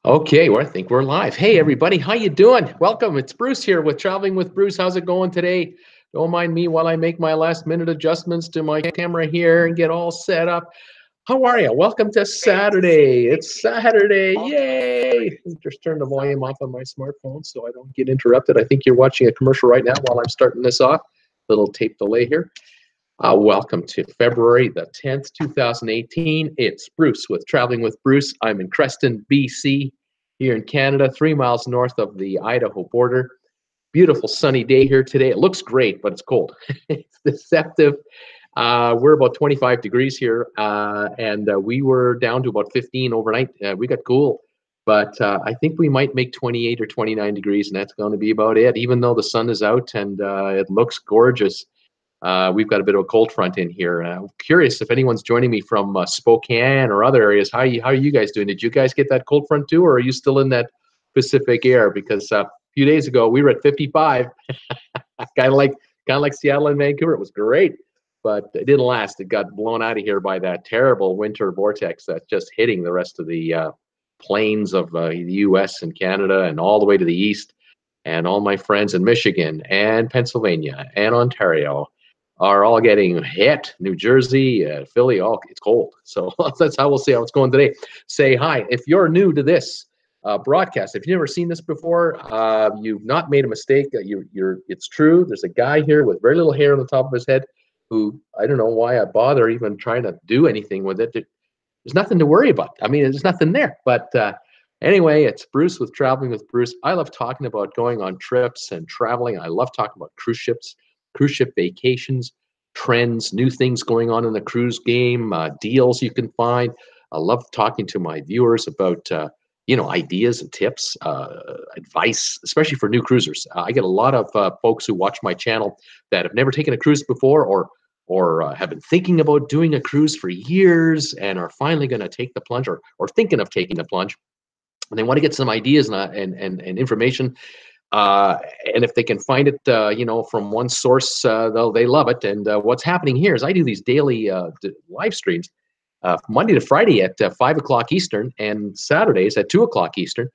Okay, well, I think we're live. Hey, everybody, how you doing? Welcome. It's Bruce here with Traveling with Bruce. How's it going today? Don't mind me while I make my last-minute adjustments to my camera here and get all set up. How are you? Welcome to Saturday. It's Saturday. Yay! Just turn the volume off on my smartphone so I don't get interrupted. I think you're watching a commercial right now while I'm starting this off. Little tape delay here. Welcome to February the 10th, 2018. It's Bruce with Traveling with Bruce. I'm in Creston, BC, here in Canada, 3 miles north of the Idaho border. Beautiful sunny day here today. It looks great, but it's cold. It's deceptive. We're about 25 degrees here, and we were down to about 15 overnight. We got cool, but I think we might make 28 or 29 degrees, and that's going to be about it, even though the sun is out and it looks gorgeous. We've got a bit of a cold front in here. I'm curious if anyone's joining me from Spokane or other areas. How are you guys doing? Did you guys get that cold front too, or are you still in that Pacific air? Because a few days ago we were at 55, kind of like Seattle and Vancouver. It was great, but it didn't last. It got blown out of here by that terrible winter vortex that's just hitting the rest of the plains of the U.S. and Canada and all the way to the east. And all my friends in Michigan and Pennsylvania and Ontario are all getting hit. New Jersey, Philly, it's cold. So that's how we'll see how it's going today. Say hi. If you're new to this broadcast, if you've never seen this before, you've not made a mistake. It's true. There's a guy here with very little hair on the top of his head who, I don't know why I bother even trying to do anything with it. There's nothing to worry about. I mean, there's nothing there. But anyway, it's Bruce with Traveling with Bruce. I love talking about going on trips and traveling. I love talking about cruise ships, cruise ship vacations, trends, new things going on in the cruise game, deals you can find. I love talking to my viewers about ideas and tips, advice, especially for new cruisers. I get a lot of folks who watch my channel that have never taken a cruise before or have been thinking about doing a cruise for years and are finally going to take the plunge or thinking of taking the plunge. And they want to get some ideas and information. And if they can find it, from one source, they love it. And what's happening here is I do these daily live streams, Monday to Friday at 5 o'clock Eastern and Saturdays at 2 o'clock Eastern.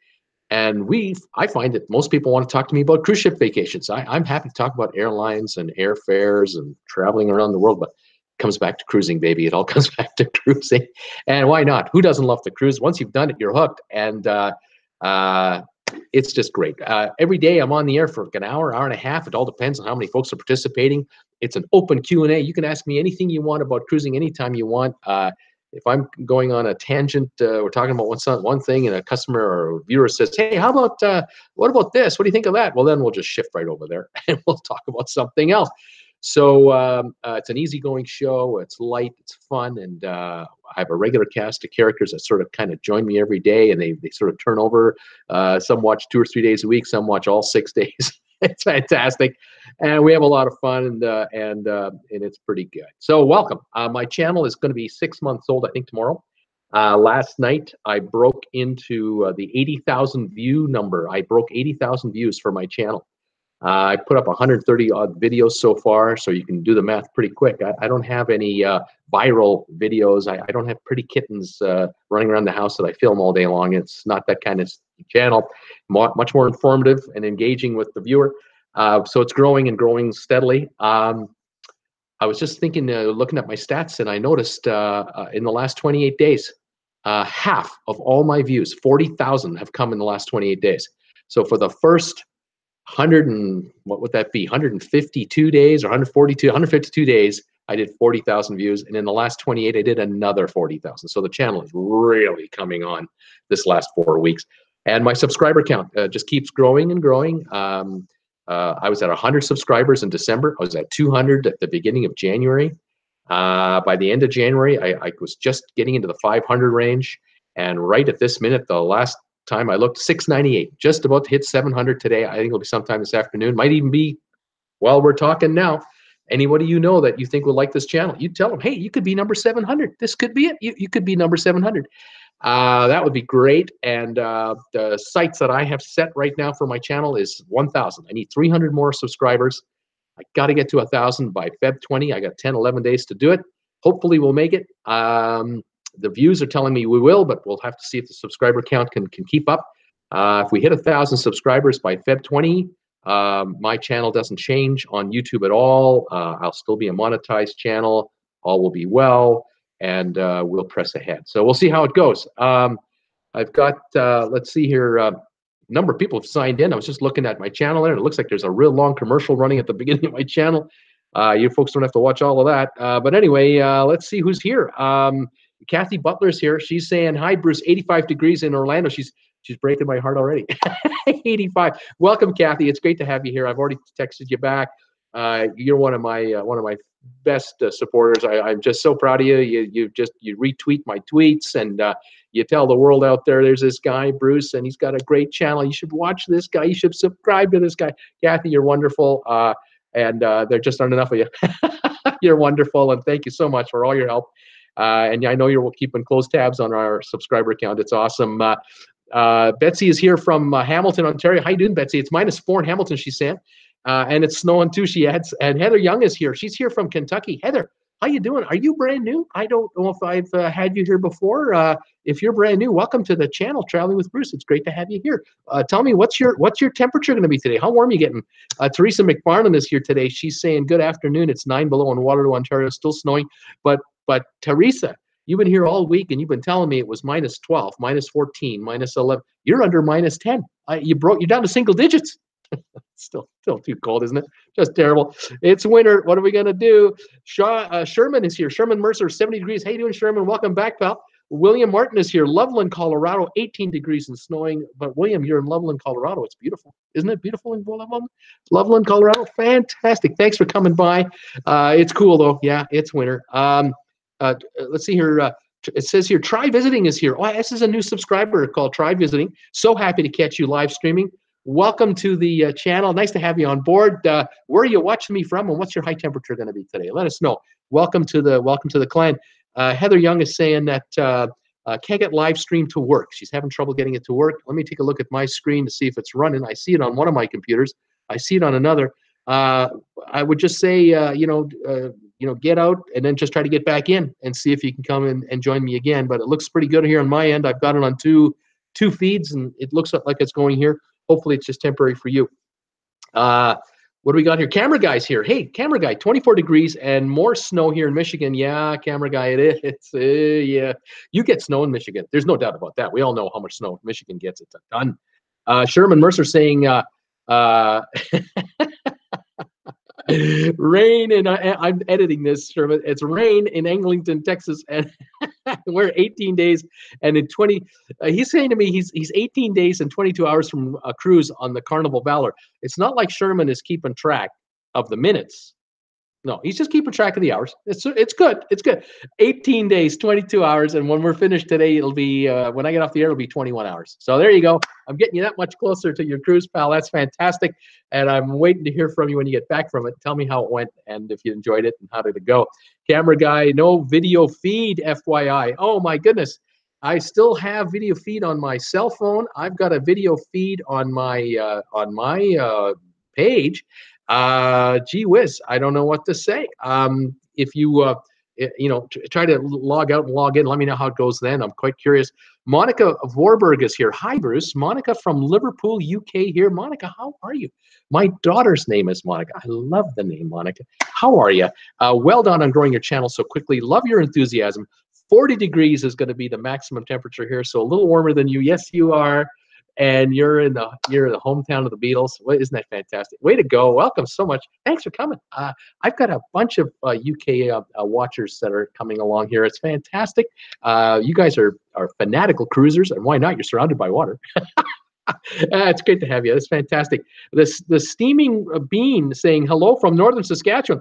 And I find that most people want to talk to me about cruise ship vacations. I'm happy to talk about airlines and airfares and traveling around the world, but it comes back to cruising, baby. It all comes back to cruising. And why not? Who doesn't love to cruise? Once you've done it, you're hooked. And it's just great. Every day I'm on the air for an hour and a half. It all depends on how many folks are participating. It's an open Q&A. You can ask me anything you want about cruising anytime you want. If I'm going on a tangent, we're talking about one thing, and a customer or a viewer says, "Hey, how about what about this? What do you think of that?" Well, then we'll just shift right over there and we'll talk about something else. So it's an easygoing show. It's light, it's fun, and I have a regular cast of characters that sort of kind of join me every day, and they sort of turn over. Some watch 2 or 3 days a week. Some watch all 6 days. It's fantastic, and we have a lot of fun, and it's pretty good. So welcome. My channel is going to be 6 months old, I think, tomorrow. Last night I broke into the 80,000 view number. I broke 80,000 views for my channel. I put up 130 odd videos so far, so you can do the math pretty quick. I don't have any viral videos. I don't have pretty kittens running around the house that I film all day long. It's not that kind of channel. Much more informative and engaging with the viewer. So it's growing and growing steadily. I was just thinking, looking at my stats, and I noticed in the last 28 days, half of all my views, 40,000, have come in the last 28 days. So for the first 152 days or 152 days, I did 40,000 views, and in the last 28 I did another 40,000. So the channel is really coming on this last 4 weeks, and my subscriber count just keeps growing and growing. I was at 100 subscribers in December. I was at 200 at the beginning of January. By the end of January, I was just getting into the 500 range, and right at this minute, the last time I looked, 698, just about to hit 700 today. I think it'll be sometime this afternoon. Might even be while we're talking now. Anybody you know that you think will like this channel, you tell them, hey, you could be number 700. This could be it. You could be number 700. That would be great. And the sights that I have set right now for my channel is 1,000. I need 300 more subscribers. I got to get to 1,000 by Feb 20. I got 10, 11 days to do it. Hopefully we'll make it. The views are telling me we will, but we'll have to see if the subscriber count can keep up. If we hit 1,000 subscribers by Feb 20, my channel doesn't change on YouTube at all. I'll still be a monetized channel. All will be well, and we'll press ahead. So we'll see how it goes. I've got, let's see here, a number of people have signed in. I was just looking at my channel there. It looks like there's a real long commercial running at the beginning of my channel. You folks don't have to watch all of that. But anyway, let's see who's here. Kathy Butler's here. She's saying, hi, Bruce, 85 degrees in Orlando. She's breaking my heart already. 85. Welcome, Kathy. It's great to have you here. I've already texted you back. You're one of my best supporters. I'm just so proud of you. You retweet my tweets, and you tell the world out there there's this guy, Bruce, and he's got a great channel. You should watch this guy. You should subscribe to this guy. Kathy, you're wonderful. And there just aren't enough of you. You're wonderful, and thank you so much for all your help. And I know you're keeping close tabs on our subscriber count. It's awesome. Betsy is here from Hamilton, Ontario. How you doing, Betsy? It's -4 in Hamilton, she's saying. And it's snowing too, she adds. And Heather Young is here. She's here from Kentucky. Heather, how you doing? Are you brand new? I don't know if I've had you here before. If you're brand new, welcome to the channel, Traveling with Bruce. It's great to have you here. Tell me, what's your temperature going to be today? How warm are you getting? Teresa McFarland is here today. She's saying, good afternoon. It's 9 below in Waterloo, Ontario. Still snowing. But Teresa, you've been here all week, and you've been telling me it was -12, -14, -11. You're under -10. You're down to single digits. Still too cold, isn't it? Just terrible. It's winter. What are we gonna do? Sherman is here. Sherman Mercer, 70 degrees. How you doing, Sherman? Welcome back, pal. William Martin is here. Loveland, Colorado, 18 degrees and snowing. But William, you're in Loveland, Colorado. It's beautiful, isn't it? Beautiful in Loveland, Colorado. Fantastic. Thanks for coming by. It's cool though. Yeah, it's winter. Let's see here. It says here, Try Visiting is here. Oh, this is a new subscriber called Try Visiting. So happy to catch you live streaming. Welcome to the channel. Nice to have you on board. Where are you watching me from, and what's your high temperature going to be today? Let us know. Welcome to the clan. Heather Young is saying that can't get live stream to work. She's having trouble getting it to work. Let me take a look at my screen to see if it's running. I see it on one of my computers. I see it on another. I would just say, get out and then just try to get back in and see if you can come in and join me again. But it looks pretty good here on my end. I've got it on two feeds, and it looks like it's going here. Hopefully it's just temporary for you. What do we got here? Camera Guy's here. Hey, Camera Guy, 24 degrees and more snow here in Michigan. Yeah, Camera Guy, it is. It's, yeah. You get snow in Michigan. There's no doubt about that. We all know how much snow Michigan gets. It's a ton. Sherman Mercer saying, rain, and I'm editing this, Sherman. It's rain in Eglinton, Texas, and we're 18 days and in 20. He's saying to me he's 18 days and 22 hours from a cruise on the Carnival Valor. It's not like Sherman is keeping track of the minutes. No, he's just keeping track of the hours. It's good. It's good. 18 days, 22 hours, and when we're finished today, it'll be when I get off the air, it'll be 21 hours. So there you go. I'm getting you that much closer to your cruise, pal. That's fantastic, and I'm waiting to hear from you when you get back from it. Tell me how it went and if you enjoyed it and how did it go. Camera Guy, no video feed, FYI. Oh my goodness, I still have video feed on my cell phone. I've got a video feed on my page. Gee whiz, I don't know what to say. If you try to log out and log in, let me know how it goes then. I'm quite curious. Monica Vorberg is here. Hi, Bruce. Monica from Liverpool, UK here. Monica, how are you? My daughter's name is Monica. I love the name Monica. How are you? Well done on growing your channel so quickly. Love your enthusiasm. 40 degrees is going to be the maximum temperature here, so a little warmer than you. Yes, you are. And you're in the hometown of the Beatles. Well, isn't that fantastic? Way to go. Welcome so much. Thanks for coming. I've got a bunch of UK watchers that are coming along here. It's fantastic. You guys are fanatical cruisers, and why not? You're surrounded by water. It's great to have you. That's fantastic. The Steaming Bean saying hello from northern Saskatchewan.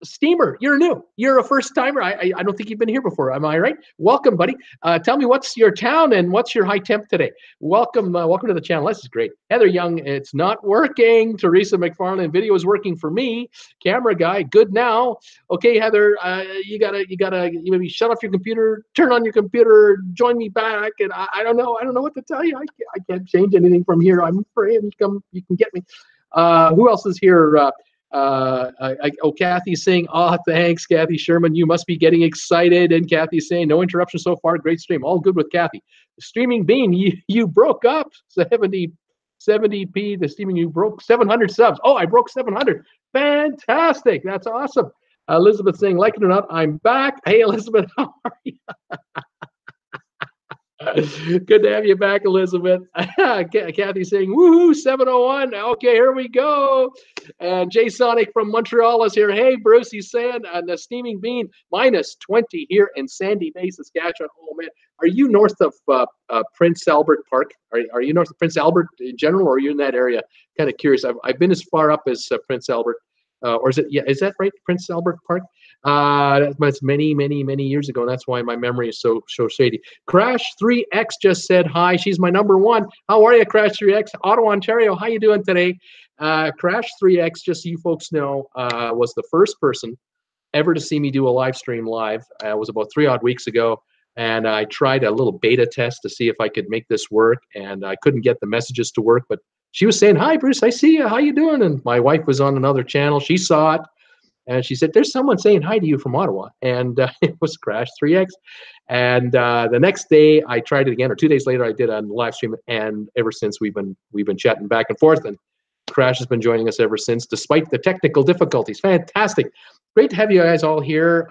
Steamer, you're a first timer. I don't think you've been here before. Am I right? Welcome, buddy. Tell me, what's your town and what's your high temp today? Welcome to the channel. This is great. Heather Young, it's not working. Teresa McFarland, video is working for me. Camera Guy, good now. Okay, Heather, you gotta maybe shut off your computer, turn on your computer, join me back. And I don't know what to tell you. I can't change anything from here. I'm afraid you can get me. Who else is here? Kathy's saying, oh, thanks, Kathy Sherman. You must be getting excited. And Kathy's saying, no interruption so far. Great stream. All good with Kathy. The Streaming Bean, you broke up 70p. The Streaming, you broke 700 subs. Oh, I broke 700. Fantastic. That's awesome. Elizabeth saying, like it or not, I'm back. Hey, Elizabeth, how are you? Good to have you back, Elizabeth. Kathy saying, woohoo, 701. Okay, here we go. And Jay Sonic from Montreal is here. Hey, Bruce, he's saying the Steaming Bean, minus 20 here in Sandy Bay, Saskatchewan. Oh, man. Are you north of Prince Albert Park? Are you north of Prince Albert in general, or are you in that area? Kind of curious. I've been as far up as Prince Albert. Or is it, yeah, is that right, Prince Albert Park? That's many, many, many years ago, and that's why my memory is so shady. Crash 3X just said hi. She's my number one. How are you, Crash 3X? Ottawa, Ontario. How you doing today? Crash 3X, just so you folks know, was the first person ever to see me do a live stream live. It was about 3 odd weeks ago, and I tried a little beta test to see if I could make this work, and I couldn't get the messages to work, but she was saying, hi, Bruce, I see you. How you doing? And my wife was on another channel. She saw it. And she said, there's someone saying hi to you from Ottawa. And it was Crash 3X. And the next day I tried it again, or 2 days later I did a live stream. And ever since we've been chatting back and forth. And Crash has been joining us ever since, despite the technical difficulties. Fantastic. Great to have you guys all here.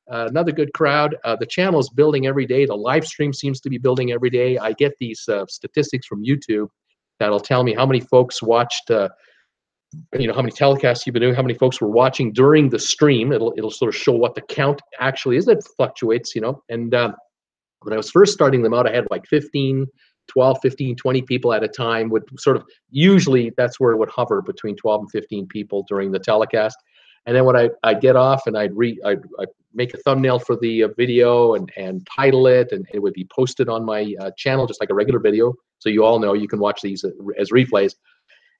Another good crowd. The channel is building every day. The live stream seems to be building every day. I get these statistics from YouTube that'll tell me how many folks watched, how many telecasts you've been doing, how many folks were watching during the stream. It'll sort of show what the count actually is. It fluctuates, And when I was first starting them out, I had like 12, 15, 20 people at a time. Would sort of, usually that's where it would hover, between 12 and 15 people during the telecast. And then when I'd get off and I'd make a thumbnail for the video and title it, and it would be posted on my channel just like a regular video. So you all know you can watch these as replays.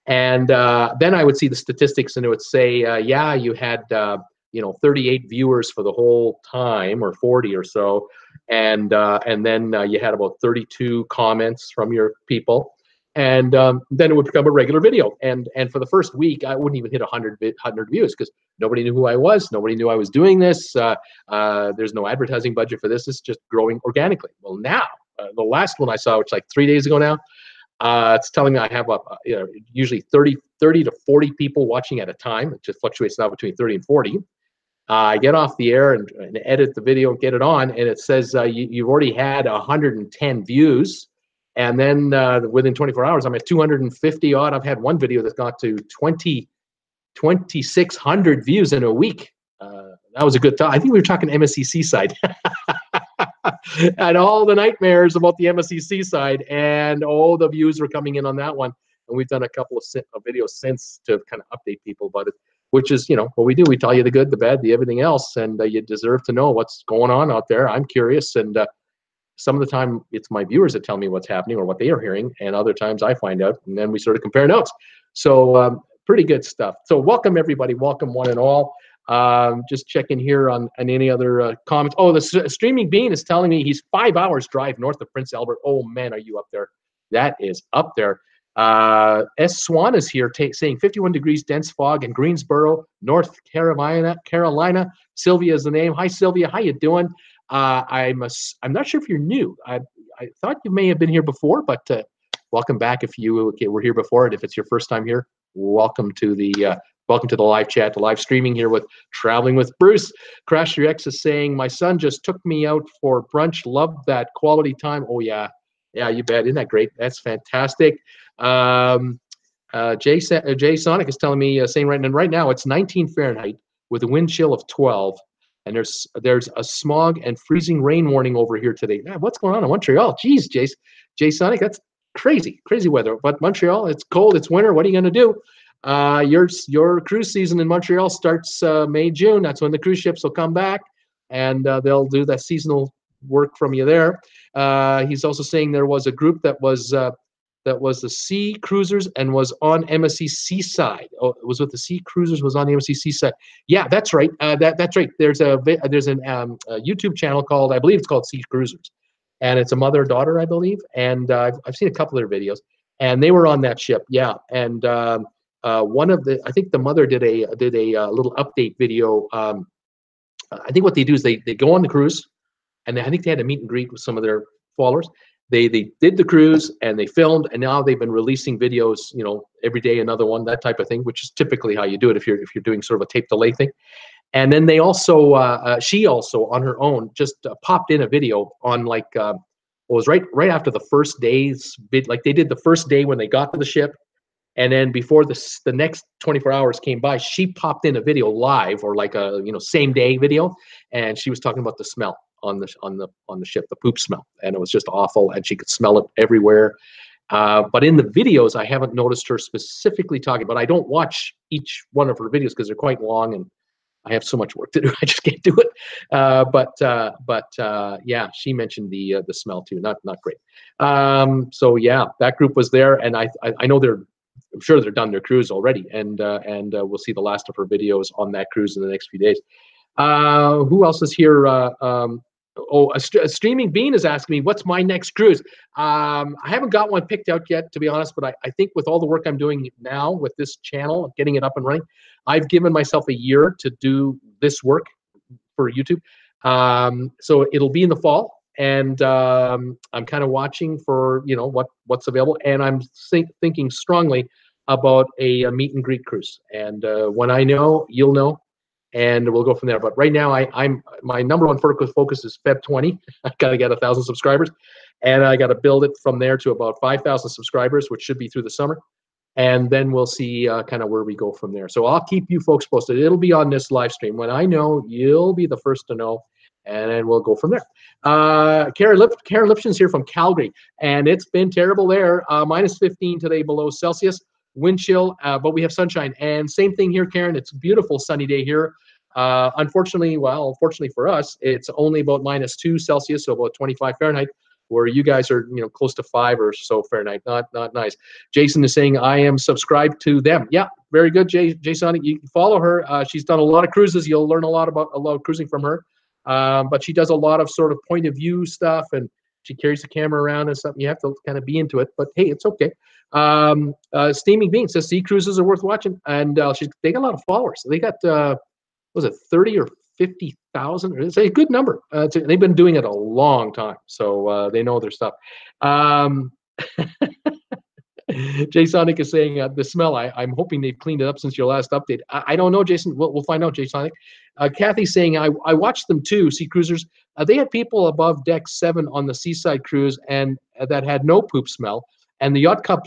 And then I would see the statistics, and it would say, yeah, you had 38 viewers for the whole time, or 40 or so, and then you had about 32 comments from your people. And then it would become a regular video. And for the first week, I wouldn't even hit 100 views, because nobody knew who I was. Nobody knew I was doing this. There's no advertising budget for this. It's just growing organically. Well, now, the last one I saw, which is like 3 days ago now, it's telling me I have usually 30 to 40 people watching at a time. It just fluctuates now between 30 and 40. I get off the air and edit the video and get it on, and it says you've already had 110 views. And then within 24 hours, I'm at 250 odd. I've had one video that's got to 2,600 views in a week. That was a good time. I think we were talking MSCC side. And all the nightmares about the MSCC side, and all the views were coming in on that one. And we've done a couple of videos since to kind of update people about it, which is, what we do. We tell you the good, the bad, the everything else, and you deserve to know what's going on out there. I'm curious, and some of the time it's my viewers that tell me what's happening or what they are hearing, and other times I find out, and then we sort of compare notes. So pretty good stuff. So welcome, everybody. Welcome, one and all. Just checking here on any other comments. Oh, the Streaming Bean is telling me he's 5 hours drive north of Prince Albert. Oh, man, are you up there? That is up there. S. Swan is here saying 51 degrees, dense fog in Greensboro, North Carolina. Sylvia is the name. Hi, Sylvia. How you doing? I'm not sure if you're new. I thought you may have been here before, but welcome back if you were here before. And if it's your first time here, welcome to the live chat, the live streaming here with Traveling with Bruce. Crash 3X is saying, my son just took me out for brunch. Love that quality time. Oh, yeah. Yeah, you bet. Isn't that great? That's fantastic. Jay Sonic is telling me, saying right now it's 19 Fahrenheit with a wind chill of 12. And there's a smog and freezing rain warning over here today. Man, what's going on in Montreal? Geez, Jay Sonic, that's crazy weather. But Montreal, it's cold, it's winter. What are you going to do? Your cruise season in Montreal starts May, June. That's when the cruise ships will come back, and they'll do that seasonal work from you there. He's also saying there was a group that was the Sea Cruisers and was on MSC Seaside. Oh, it was with the Sea Cruisers, was on the MSC Seaside. Yeah, that's right. That's right. There's a YouTube channel called, I believe it's called Sea Cruisers, and it's a mother-daughter, I believe. And I've seen a couple of their videos, and they were on that ship. Yeah, and one of the, I think the mother did a little update video. I think what they do is they go on the cruise, and I think they had a meet and greet with some of their followers. They did the cruise and they filmed, and now they've been releasing videos, you know, every day another one, that type of thing, which is typically how you do it if you're doing sort of a tape delay thing. And then they also, she also on her own just popped in a video on like, it was right after the first day's bid, like they did the first day when they got to the ship, and then before the next 24 hours came by, she popped in a video live, or like a, you know, same day video, and she was talking about the smell on the ship, the poop smell, and it was just awful, and she could smell it everywhere. But in the videos, I haven't noticed her specifically talking. But I don't watch each one of her videos because they're quite long, and I have so much work to do. I just can't do it. Yeah, she mentioned the smell too. Not great. So yeah, that group was there, and I know I'm sure they're done their cruise already, and we'll see the last of her videos on that cruise in the next few days. Who else is here? A Streaming Bean is asking me, what's my next cruise? I haven't got one picked out yet, to be honest, but I think with all the work I'm doing now with this channel, getting it up and running, I've given myself a year to do this work for YouTube. So it'll be in the fall, and I'm kind of watching for, you know, what's available, and I'm thinking strongly about a meet and greet cruise. And when I know, you'll know, and we'll go from there. But right now, I'm my number one focus is Feb 20. I got to get 1,000 subscribers, and I got to build it from there to about 5,000 subscribers, which should be through the summer. And then we'll see kind of where we go from there. So I'll keep you folks posted. It'll be on this live stream. When I know, you'll be the first to know, and then we'll go from there. Karen Lipson's here from Calgary, and it's been terrible there. Minus 15 today below Celsius. Wind chill, but we have sunshine. And same thing here, Karen. It's a beautiful sunny day here. Unfortunately for us, it's only about minus 2 Celsius, so about 25 Fahrenheit, where you guys are, you know, close to 5 or so Fahrenheit. Not nice. Jason is saying, I am subscribed to them. Yeah, very good, Jason. You can follow her. She's done a lot of cruises. You'll learn a lot of cruising from her. But she does a lot of sort of point of view stuff, and she carries the camera around and stuff. You have to kind of be into it, but hey, it's okay. Steaming Bean says sea cruises are worth watching, and they got a lot of followers. They got was it 30 or 50,000? It's a good number. They've been doing it a long time, so they know their stuff. Jay Sonic is saying the smell. I'm hoping they've cleaned it up since your last update. I don't know, Jason. We'll find out, Jay Sonic. Kathy's saying I watched them too. Sea cruisers. They had people above deck 7 on the seaside cruise, and that had no poop smell. And the yacht club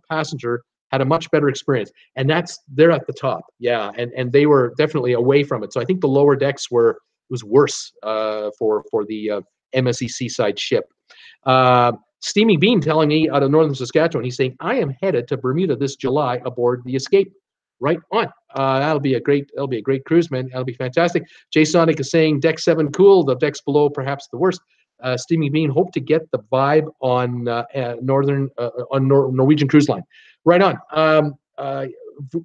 passenger had a much better experience, and they're at the top. Yeah, and they were definitely away from it. So I think the lower decks was worse for the MSC Seaside ship. Steamy Bean telling me out of northern Saskatchewan, he's saying, I am headed to Bermuda this July aboard the Escape. Right on. That'll be a great cruise, man. That'll be fantastic. Jay Sonic is saying deck 7 cool, the decks below perhaps the worst. Steamy Bean hope to get the vibe on Norwegian Cruise Line. Right on.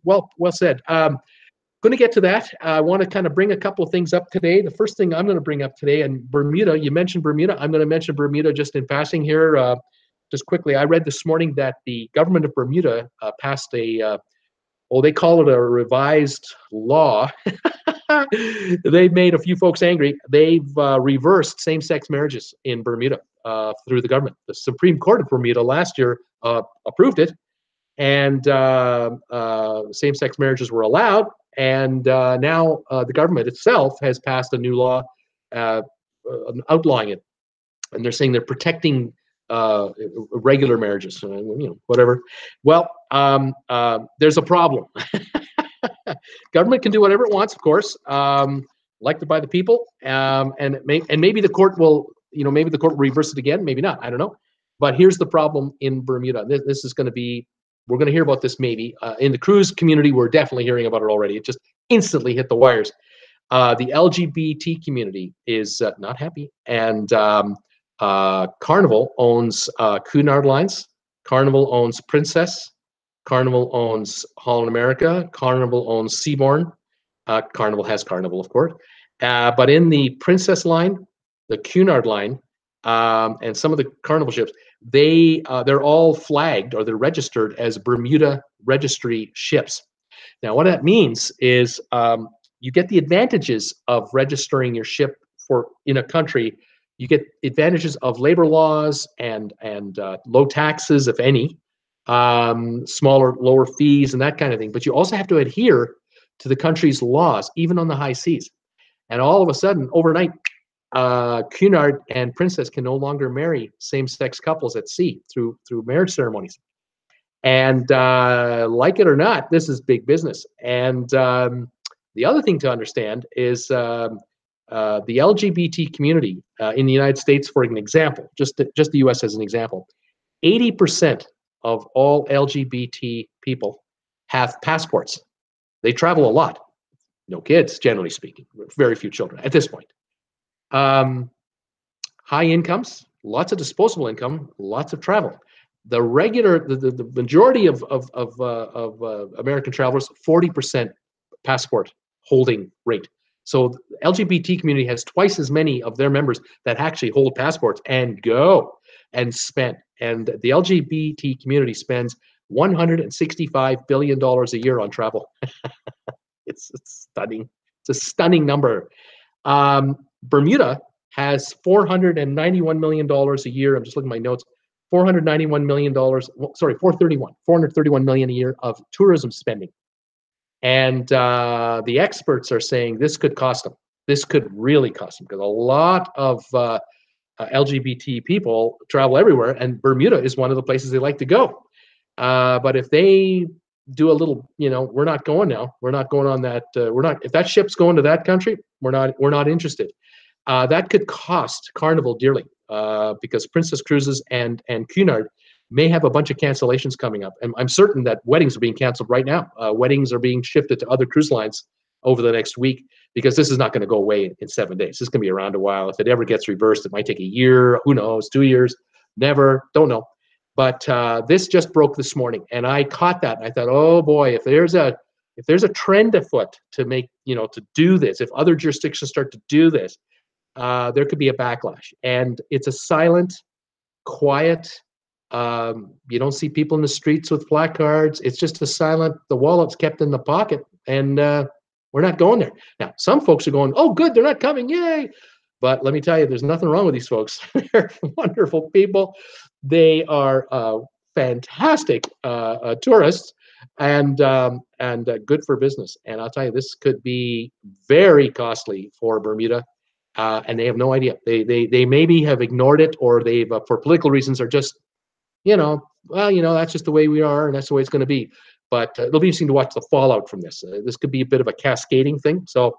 Well said. Going to get to that. I want to kind of bring a couple of things up today. The first thing I'm going to bring up today, and Bermuda, you mentioned Bermuda. I'm going to mention Bermuda just in passing here, just quickly. I read this morning that the government of Bermuda passed they call it a revised law. They've made a few folks angry. They've reversed same-sex marriages in Bermuda through the government. The Supreme Court of Bermuda last year approved it, and same-sex marriages were allowed. And now the government itself has passed a new law outlawing it, and they're saying they're protecting regular marriages, whatever. Well, there's a problem. Government can do whatever it wants, of course, elected by the people, and maybe the court will, maybe the court will reverse it again, maybe not, I don't know. But here's the problem in Bermuda. This is going to be, we're going to hear about this maybe. In the cruise community, we're definitely hearing about it already. It just instantly hit the wires. The LGBT community is not happy, and Carnival owns Cunard Lines, Carnival owns Princess, Carnival owns Holland America, Carnival owns Seabourn, Carnival has Carnival, of course, but in the Princess line, the Cunard line, and some of the Carnival ships, they're all flagged or they're registered as Bermuda registry ships. Now, what that means is you get the advantages of registering your ship in a country. You get advantages of labor laws and low taxes, if any, lower fees and that kind of thing. But you also have to adhere to the country's laws, even on the high seas. And all of a sudden, overnight, Cunard and Princess can no longer marry same-sex couples at sea through marriage ceremonies. And like it or not, this is big business. And the other thing to understand is the LGBT community in the United States, for an example, just the U.S. as an example, 80% of all LGBT people have passports. They travel a lot. No kids, generally speaking, very few children at this point. High incomes, lots of disposable income, lots of travel. The majority of American travelers, 40% passport holding rate. So the LGBT community has twice as many of their members that actually hold passports and go and spend. And the LGBT community spends $165 billion a year on travel. It's stunning. It's a stunning number. Bermuda has $491 million a year. I'm just looking at my notes. $491 million. Sorry, 431 million a year of tourism spending. And the experts are saying this could cost them. This could really cost them because a lot of LGBT people travel everywhere, and Bermuda is one of the places they like to go. But if they do a little, we're not going now. We're not going on that. If that ship's going to that country, we're not interested. That could cost Carnival dearly because Princess Cruises and Cunard may have a bunch of cancellations coming up. And I'm certain that weddings are being canceled right now. Weddings are being shifted to other cruise lines over the next week because this is not going to go away in 7 days. This is going to be around a while. If it ever gets reversed, it might take a year. Who knows? 2 years? Never. Don't know. But this just broke this morning, and I caught that. And I thought, oh boy, if there's a trend afoot to make, to do this, if other jurisdictions start to do this, there could be a backlash. And it's a silent, quiet. You don't see people in the streets with placards. It's just a silent. The wallet's kept in the pocket, and we're not going there. Now, some folks are going, oh, good, they're not coming, yay! But let me tell you, there's nothing wrong with these folks. They're wonderful people. They are fantastic tourists and good for business. And I'll tell you, this could be very costly for Bermuda, and they have no idea. They maybe have ignored it, or they've for political reasons are just, that's just the way we are, and that's the way it's going to be. But it'll be interesting to watch the fallout from this. This could be a bit of a cascading thing. So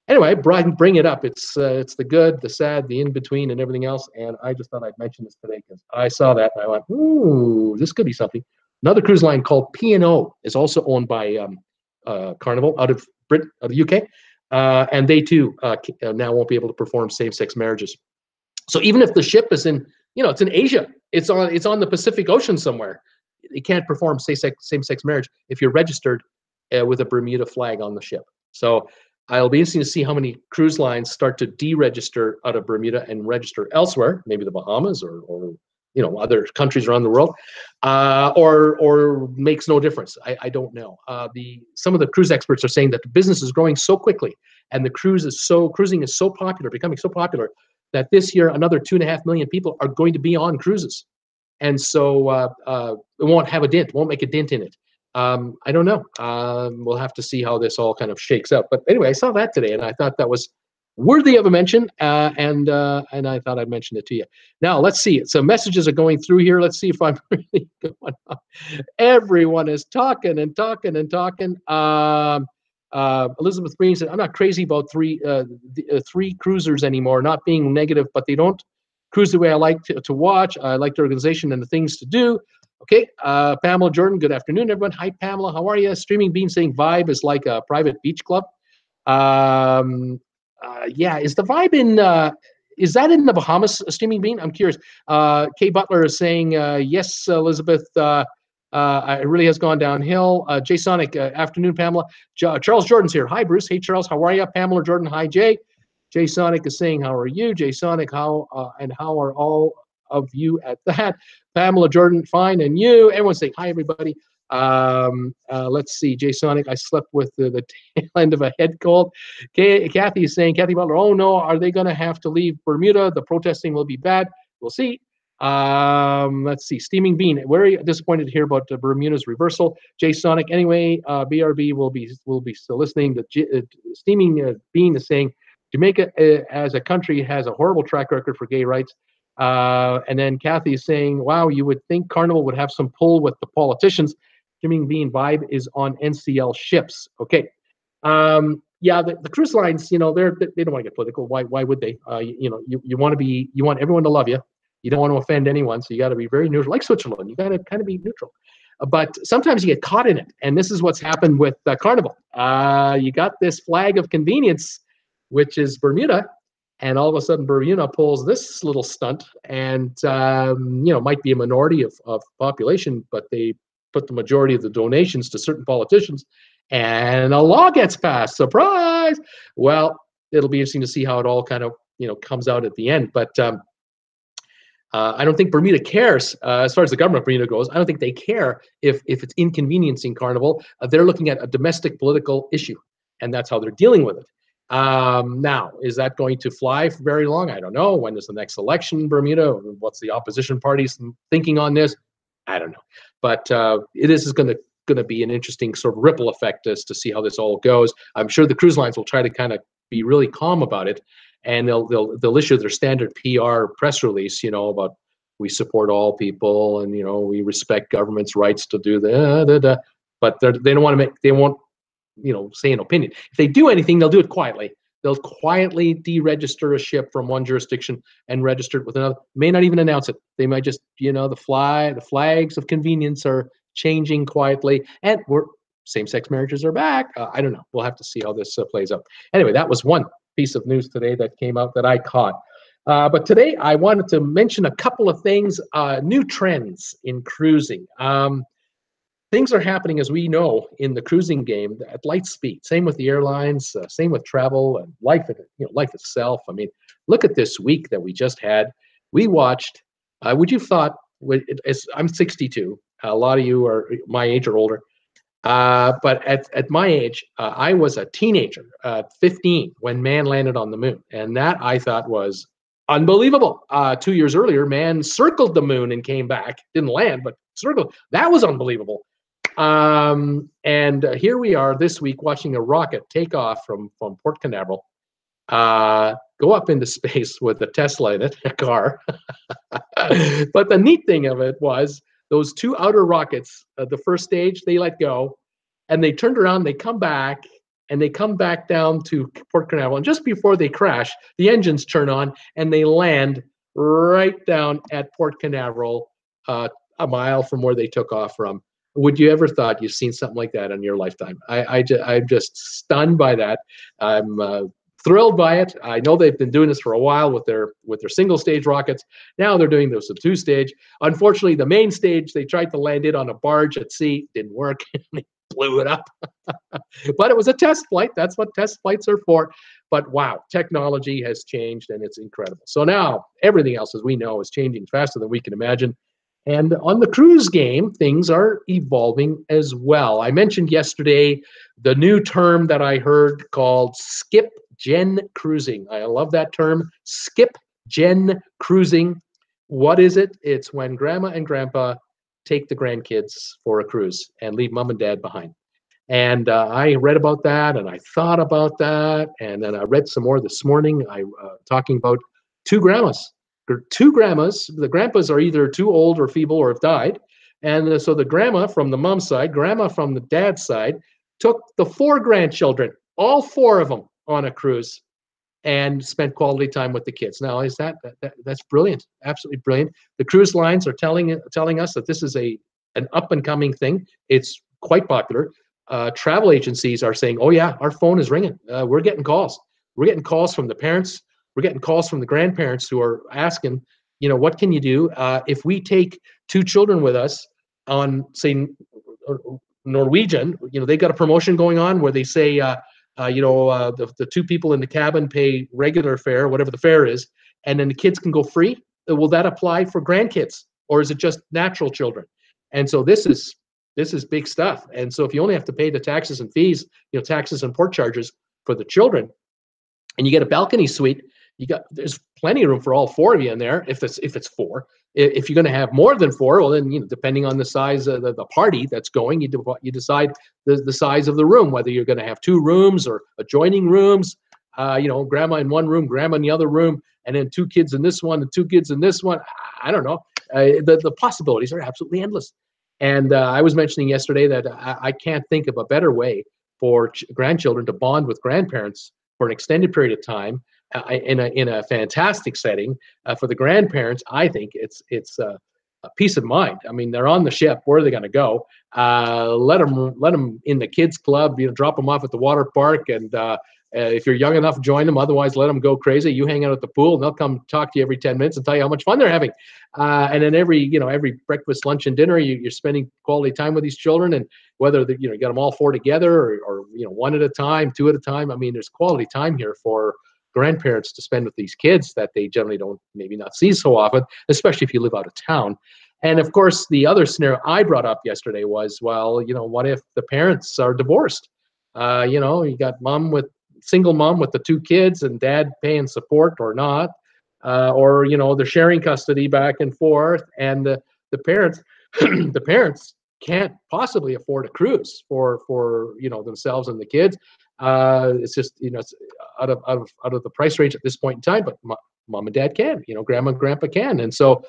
anyway, bring it up. It's the good, the sad, the in-between, and everything else. And I just thought I'd mention this today because I saw that and I went, ooh, this could be something. Another cruise line called P&O is also owned by Carnival out of the UK. And they too now won't be able to perform same-sex marriages. So even if the ship is in, it's in Asia, it's on the Pacific Ocean somewhere, you can't perform same-sex marriage if you're registered with a Bermuda flag on the ship. So I'll be interested to see how many cruise lines start to deregister out of Bermuda and register elsewhere, maybe the Bahamas or other countries around the world, or makes no difference. I don't know. Some of the cruise experts are saying that the business is growing so quickly, and the cruising is so popular, becoming so popular, that this year another 2.5 million people are going to be on cruises, and so it won't make a dent in it. I don't know. We'll have to see how this all kind of shakes out. But anyway, I saw that today, and I thought that was worthy of a mention, and I thought I'd mention it to you. Now, let's see. So messages are going through here. Let's see if I'm really going on. Everyone is talking and talking and talking. Elizabeth Green said, I'm not crazy about three cruisers anymore, not being negative, but they don't cruise the way I like to watch. I like the organization and the things to do. Okay, Pamela Jordan, good afternoon, everyone. Hi, Pamela, how are you? Streaming Bean saying Vibe is like a private beach club. Yeah, is the Vibe is that in the Bahamas, Streaming Bean? I'm curious. Kay Butler is saying, yes, Elizabeth, it really has gone downhill. Jay Sonic, afternoon, Pamela. Charles Jordan's here. Hi, Bruce. Hey, Charles, how are you? Pamela Jordan, hi, Jay. Jay Sonic is saying, how are you? Jay Sonic, how are all of you at that? Pamela Jordan, fine, and you? Everyone saying hi, everybody. Let's see, Jay Sonic, I slept with the tail end of a head cold. Kathy is saying, Kathy Butler, oh no, are they going to have to leave Bermuda? The protesting will be bad. We'll see. Let's see, Steaming Bean, very disappointed to hear about Bermuda's reversal. Jay Sonic, anyway, BRB will be still listening. The Steaming Bean is saying, Jamaica as a country has a horrible track record for gay rights. And then Kathy is saying, wow, you would think Carnival would have some pull with the politicians. Jimmy Bean vibe is on NCL ships. Okay. Yeah, the cruise lines, they don't want to get political. Why would they? You want everyone to love you. You don't want to offend anyone, so you got to be very neutral. Like Switzerland, you got to kind of be neutral. But sometimes you get caught in it, and this is what's happened with Carnival. You got this flag of convenience, which is Bermuda, and all of a sudden Bermuda pulls this little stunt, and might be a minority of population, but they put the majority of the donations to certain politicians, and a law gets passed. Surprise! Well, it'll be interesting to see how it all kind of comes out at the end, but. I don't think Bermuda cares as far as the government of Bermuda goes. I don't think they care if it's inconveniencing Carnival. They're looking at a domestic political issue, and that's how they're dealing with it. Now, is that going to fly for very long? I don't know. When is the next election in Bermuda? What's the opposition parties thinking on this? I don't know. But it is going to be an interesting sort of ripple effect as to see how this all goes. I'm sure the cruise lines will try to kind of be really calm about it. And they'll issue their standard PR press release, about we support all people and we respect government's rights to do that. But they won't say an opinion. If they do anything, they'll do it quietly. They'll quietly deregister a ship from one jurisdiction and register it with another. May not even announce it. They might just the flags of convenience are changing quietly, and same-sex marriages are back. I don't know. We'll have to see how this plays out. Anyway, that was one piece of news today that came out that I caught. But today I wanted to mention a couple of things, new trends in cruising. Things are happening, as we know, in the cruising game at light speed. Same with the airlines, same with travel and life itself. I mean, look at this week that we just had. We watched, would you thought, I'm 62. A lot of you are my age or older. But at my age, I was a teenager, 15, when man landed on the moon. And that I thought was unbelievable. 2 years earlier, man circled the moon and came back. Didn't land, but circled. That was unbelievable. And here we are this week watching a rocket take off from Port Canaveral, go up into space with a Tesla in it, a car. But the neat thing of it was, those two outer rockets, the first stage, they let go, and they turned around, they come back, and they come back down to Port Canaveral. And just before they crash, the engines turn on, and they land right down at Port Canaveral, a mile from where they took off from. Would you ever thought you've seen something like that in your lifetime? I'm just stunned by that. I'm thrilled by it. I know they've been doing this for a while with their single stage rockets. Now they're doing this with two stage. Unfortunately, the main stage, they tried to land it on a barge at sea. Didn't work. They blew it up. But it was a test flight. That's what test flights are for. But wow, technology has changed, and it's incredible. So now everything else, as we know, is changing faster than we can imagine. And on the cruise game, things are evolving as well. I mentioned yesterday the new term that I heard called skip gen cruising. I love that term, skip gen cruising. What is it? It's when grandma and grandpa take the grandkids for a cruise and leave mom and dad behind. And I read about that, and I thought about that, and then I read some more this morning. Talking about two grandmas. Two grandmas. The grandpas are either too old or feeble or have died. And so the grandma from the mom's side, grandma from the dad's side, took the four grandchildren, all four of them, on a cruise and spent quality time with the kids. Now, is that's brilliant, absolutely brilliant. The cruise lines are telling us that this is an up and coming thing. It's quite popular. Travel agencies are saying, oh yeah, our phone is ringing. We're getting calls. We're getting calls from the parents. We're getting calls from the grandparents who are asking, what can you do if we take two children with us on, say, Norwegian? They got a promotion going on where they say, the two people in the cabin pay regular fare, whatever the fare is, and then the kids can go free. Will that apply for grandkids, or is it just natural children? And so this is big stuff. And so if you only have to pay the taxes and fees, taxes and port charges for the children, and you get a balcony suite, there's plenty of room for all four of you in there. If it's four, if you're going to have more than four, well then depending on the size of the party that's going, you decide the size of the room, whether you're going to have two rooms or adjoining rooms. Grandma in one room, grandma in the other room, and then two kids in this one, and two kids in this one. I don't know. The possibilities are absolutely endless. And I was mentioning yesterday that I can't think of a better way for grandchildren to bond with grandparents for an extended period of time in a fantastic setting. For the grandparents, I think it's a peace of mind. I mean, they're on the ship. Where are they going to go? Let them in the kids club. Drop them off at the water park, and if you're young enough, join them. Otherwise, let them go crazy. You hang out at the pool, and they'll come talk to you every 10 minutes and tell you how much fun they're having. And then every breakfast, lunch, and dinner, you're spending quality time with these children. And whether you got them all four together or one at a time, two at a time. I mean, there's quality time here for grandparents to spend with these kids that they generally don't maybe not see so often, especially if you live out of town. And of course, the other scenario I brought up yesterday was, well, what if the parents are divorced? You got single mom with the two kids and dad paying support or not, or they're sharing custody back and forth, and the parents the parents can't possibly afford a cruise for themselves and the kids. It's just it's out of the price range at this point in time, but mom and dad can, grandma and grandpa can. And so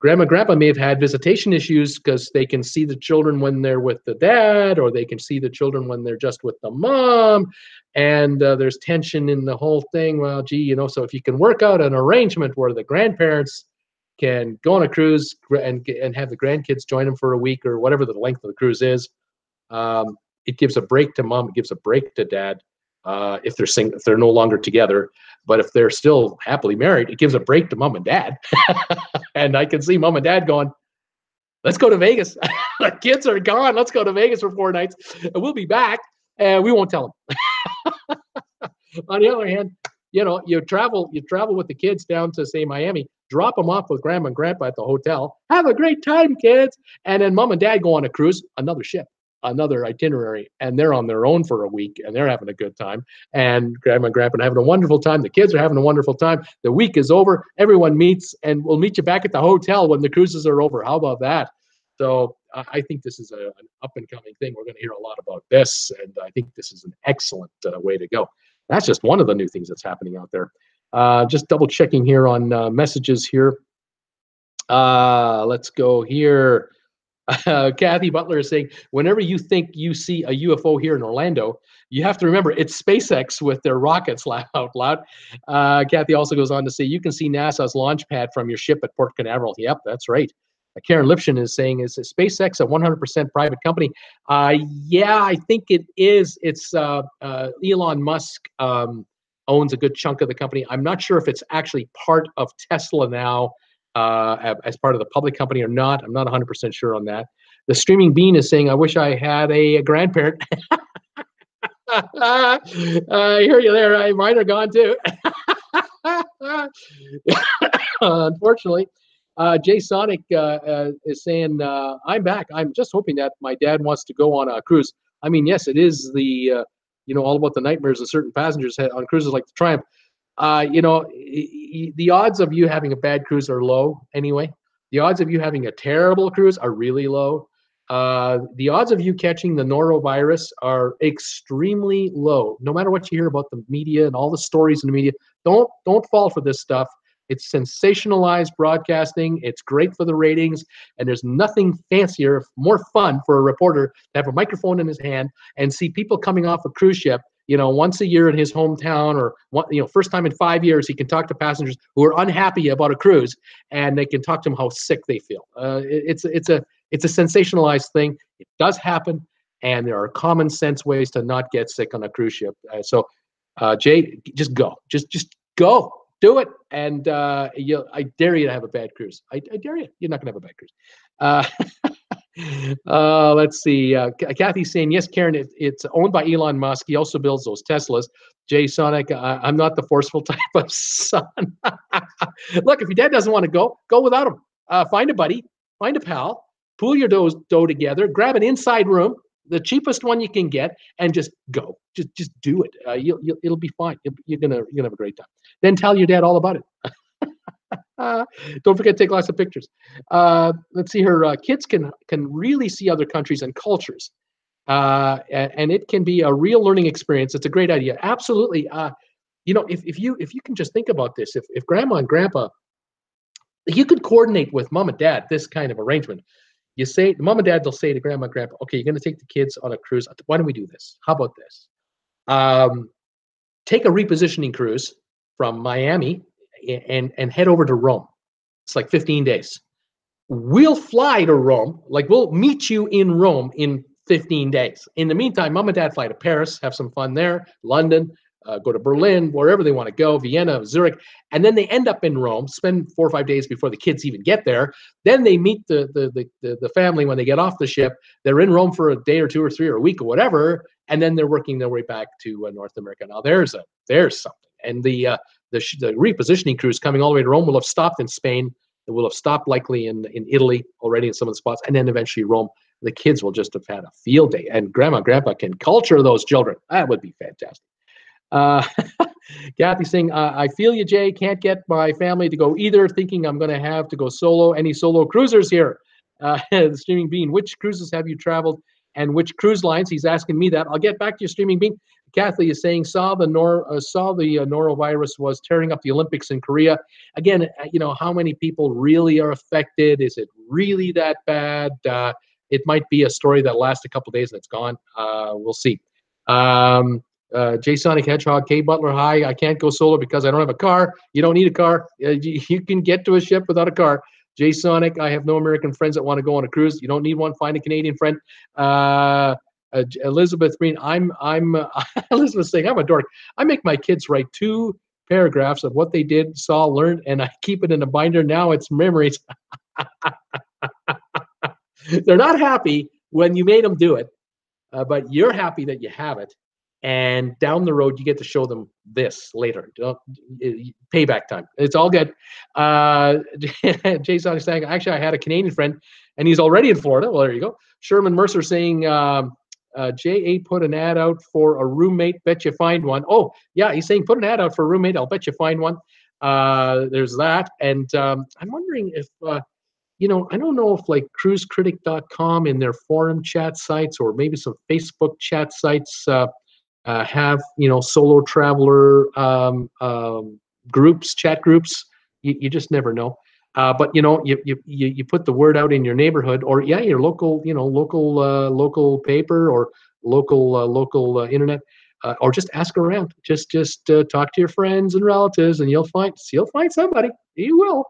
grandma and grandpa may have had visitation issues because they can see the children when they're with the dad, or they can see the children when they're just with the mom. And there's tension in the whole thing. Well, gee, so if you can work out an arrangement where the grandparents can go on a cruise and have the grandkids join them for a week or whatever the length of the cruise is, it gives a break to mom. It gives a break to dad if they're no longer together. But if they're still happily married, it gives a break to mom and dad. And I can see mom and dad going, let's go to Vegas. The kids are gone. Let's go to Vegas for 4 nights. And we'll be back. And we won't tell them. On the other hand, you travel with the kids down to, say, Miami, drop them off with grandma and grandpa at the hotel. Have a great time, kids. And then mom and dad go on a cruise, another ship, another itinerary, and they're on their own for a week, and they're having a good time. And grandma and grandpa are having a wonderful time. The kids are having a wonderful time. The week is over. Everyone meets, and we'll meet you back at the hotel when the cruises are over. How about that? So I think this is an up-and-coming thing. We're going to hear a lot about this, and I think this is an excellent way to go. That's just one of the new things that's happening out there. Just double-checking here on messages here. Let's go here. Kathy Butler is saying, whenever you think you see a UFO here in Orlando, you have to remember it's SpaceX with their rockets out loud. Kathy also goes on to say, you can see NASA's launch pad from your ship at Port Canaveral. Yep, that's right. Karen Lipshin is saying, is SpaceX a 100% private company? Yeah, I think it is. It's Elon Musk owns a good chunk of the company. I'm not sure if it's actually part of Tesla now, as part of the public company or not. I'm not 100% sure on that. The Streaming Bean is saying, I wish I had a grandparent. I hear you there. Mine are gone too. Unfortunately. Jay Sonic is saying, I'm back. I'm just hoping that my dad wants to go on a cruise. I mean, yes, it is the, all about the nightmares that certain passengers had on cruises like the Triumph. The odds of you having a bad cruise are low anyway. The odds of you having a terrible cruise are really low. The odds of you catching the norovirus are extremely low. No matter what you hear about the media and all the stories in the media, don't fall for this stuff. It's sensationalized broadcasting. It's great for the ratings, and there's nothing fancier, more fun for a reporter to have a microphone in his hand and see people coming off a cruise ship, once a year in his hometown, or first time in 5 years, he can talk to passengers who are unhappy about a cruise, and they can talk to them how sick they feel. It's a sensationalized thing. It does happen, and there are common sense ways to not get sick on a cruise ship. So, Jay, just go, just go. Do it, and I dare you to have a bad cruise. I dare you. You're not going to have a bad cruise. Let's see. Kathy's saying, yes, Karen, it's owned by Elon Musk. He also builds those Teslas. Jay Sonic, I'm not the forceful type of son. Look, if your dad doesn't want to go without him. Find a buddy, find a pal, pool your dough together, grab an inside room, the cheapest one you can get, and just go. Just do it. It'll be fine. You're gonna have a great time. Then tell your dad all about it. Don't forget to take lots of pictures. Let's see. Her kids can really see other countries and cultures, and it can be a real learning experience. It's a great idea. Absolutely. If you can just think about this, if grandma and grandpa, you could coordinate with mom and dad this kind of arrangement. You say, mom and dad, they'll say to grandma and grandpa, okay, you're going to take the kids on a cruise. Why don't we do this? How about this? Take a repositioning cruise from Miami and head over to Rome. It's like 15 days. We'll fly to Rome. Like, we'll meet you in Rome in 15 days. In the meantime, mom and dad fly to Paris, have some fun there, London, go to Berlin, wherever they want to go, Vienna, Zurich, and then they end up in Rome, spend 4 or 5 days before the kids even get there. Then they meet the family when they get off the ship. They're in Rome for a day or 2 or 3 or a week or whatever, and then they're working their way back to North America. Now there's something. And the repositioning cruise coming all the way to Rome will have stopped in Spain. It will have stopped likely in Italy already in some of the spots, and then eventually Rome. The kids will just have had a field day, and grandma and grandpa can culture those children. That would be fantastic. Kathy saying, I feel you, Jay. Can't get my family to go either, thinking I'm going to have to go solo. Any solo cruisers here? The Streaming Bean, which cruises have you traveled and which cruise lines? He's asking me that. I'll get back to you, Streaming Bean. Kathy is saying, saw the norovirus was tearing up the Olympics in Korea. Again, how many people really are affected? Is it really that bad? It might be a story that lasts a couple of days and it's gone. We'll see. J Sonic Hedgehog, K Butler, hi. I can't go solo because I don't have a car. You don't need a car. You can get to a ship without a car. J Sonic, I have no American friends that want to go on a cruise. You don't need one. Find a Canadian friend. Elizabeth Green, I'm Elizabeth saying, I'm a dork. I make my kids write 2 paragraphs of what they did, saw, learned, and I keep it in a binder. Now it's memories. They're not happy when you made them do it, but you're happy that you have it. And down the road, you get to show them this later. Payback time. It's all good. Jason is saying, actually, I had a Canadian friend, and he's already in Florida. Well, there you go. Sherman Mercer saying, J.A. put an ad out for a roommate. Bet you find one. Oh, yeah, he's saying put an ad out for a roommate. I'll bet you find one. There's that. And I'm wondering if, I don't know if like cruisecritic.com in their forum chat sites or maybe some Facebook chat sites have solo traveler groups, chat groups. You just never know. But you put the word out in your neighborhood, or your local local paper or local internet, or just ask around. Just talk to your friends and relatives, and you'll find somebody. You will.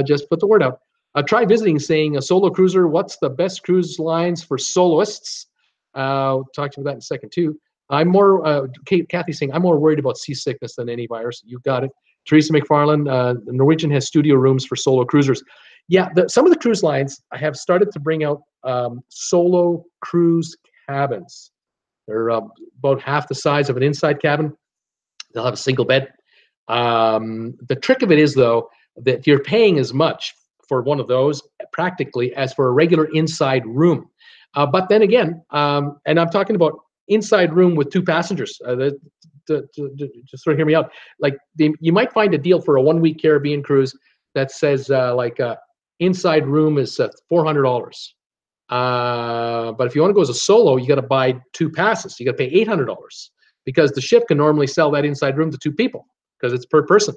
Just put the word out. Try visiting, saying a solo cruiser. What's the best cruise lines for soloists? Talk to you about that in a second too. I'm more, Kathy saying, I'm more worried about seasickness than any virus. You got it. Teresa McFarland, Norwegian has studio rooms for solo cruisers. Yeah, some of the cruise lines have started to bring out solo cruise cabins. They're about half the size of an inside cabin. They'll have a single bed. The trick of it is, though, that you're paying as much for one of those practically as for a regular inside room. But then again, and I'm talking about inside room with 2 passengers. Just sort of hear me out. Like you might find a deal for a 1-week Caribbean cruise that says inside room is $400. But if you want to go as a solo, you got to buy 2 passes. You got to pay $800 because the ship can normally sell that inside room to 2 people because it's per person.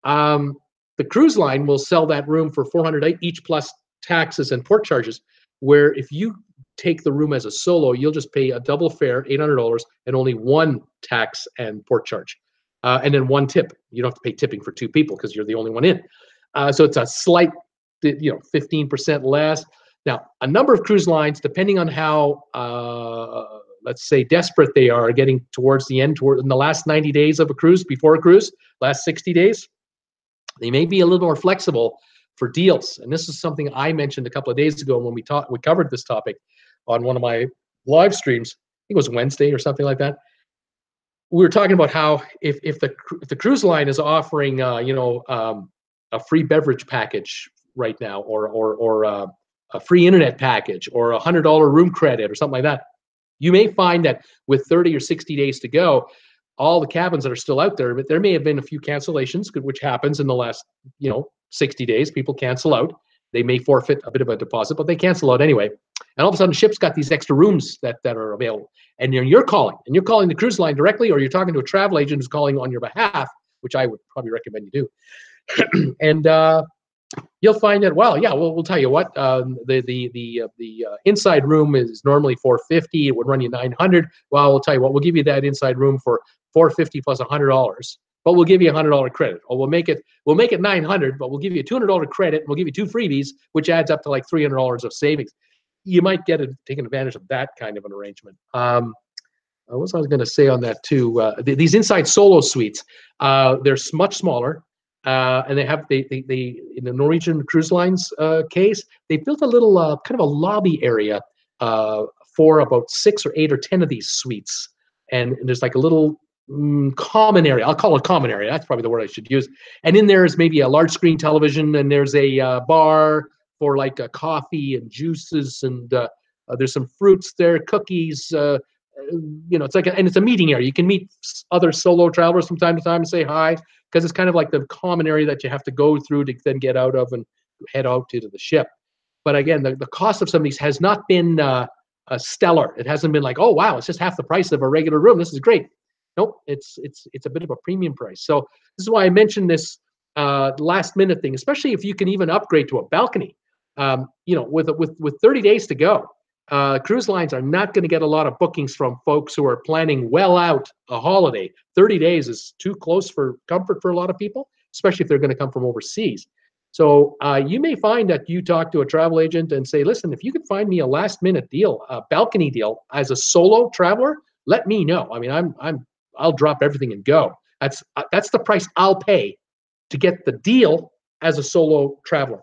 The cruise line will sell that room for $400 each plus taxes and port charges. Where if you take the room as a solo, you'll just pay a double fare, $800, and only 1 tax and port charge, and then 1 tip. You don't have to pay tipping for 2 people because you're the only one in. So it's a slight, 15% less. Now, a number of cruise lines, depending on how, let's say, desperate they are getting towards the end, in the last 90 days of a cruise, before a cruise, last 60 days, they may be a little more flexible for deals. And this is something I mentioned a couple of days ago when we covered this topic on one of my live streams. I think it was Wednesday or something like that. We were talking about how if the cruise line is offering a free beverage package right now, or a free internet package, or $100 room credit or something like that, you may find that with 30 or 60 days to go, all the cabins that are still out there, but there may have been a few cancellations, which happens in the last 60 days. People cancel out. They may forfeit a bit of a deposit, but they cancel out anyway. And all of a sudden, the ship's got these extra rooms that are available. And you're calling the cruise line directly, or you're talking to a travel agent who's calling on your behalf, which I would probably recommend you do. And you'll find that, well, yeah, we'll tell you what, the inside room is normally $450. It would run you $900. Well, we'll tell you what, we'll give you that inside room for $450 plus $100. But we'll give you a $100 credit, or we'll make it $900, but we'll give you a $200 credit, and we'll give you 2 freebies, which adds up to like $300 of savings. You might get taking advantage of that kind of an arrangement. What was I going to say on that too? These inside solo suites, they're much smaller, and they in the Norwegian Cruise Lines case, they built a little kind of a lobby area for about 6 or 8 or 10 of these suites, and there's like a little common area. I'll call it common area. That's probably the word I should use. And in there is maybe a large screen television, and there's a bar for like coffee and juices, and there's some fruits there, cookies. It's like and it's a meeting area. You can meet other solo travelers from time to time and say hi, because it's kind of like the common area that you have to go through to then get out of and head out to the ship. But again, the cost of some of these has not been stellar. It hasn't been like, oh wow, it's just half the price of a regular room. This is great. Nope, it's a bit of a premium price. So this is why I mentioned this last minute thing, especially if you can even upgrade to a balcony. With 30 days to go, cruise lines are not going to get a lot of bookings from folks who are planning well out a holiday. 30 days is too close for comfort for a lot of people, especially if they're going to come from overseas. So you may find that you talk to a travel agent and say, listen, if you could find me a last minute deal, a balcony deal as a solo traveler, let me know. I mean, I'll drop everything and go. That's the price I'll pay to get the deal as a solo traveler.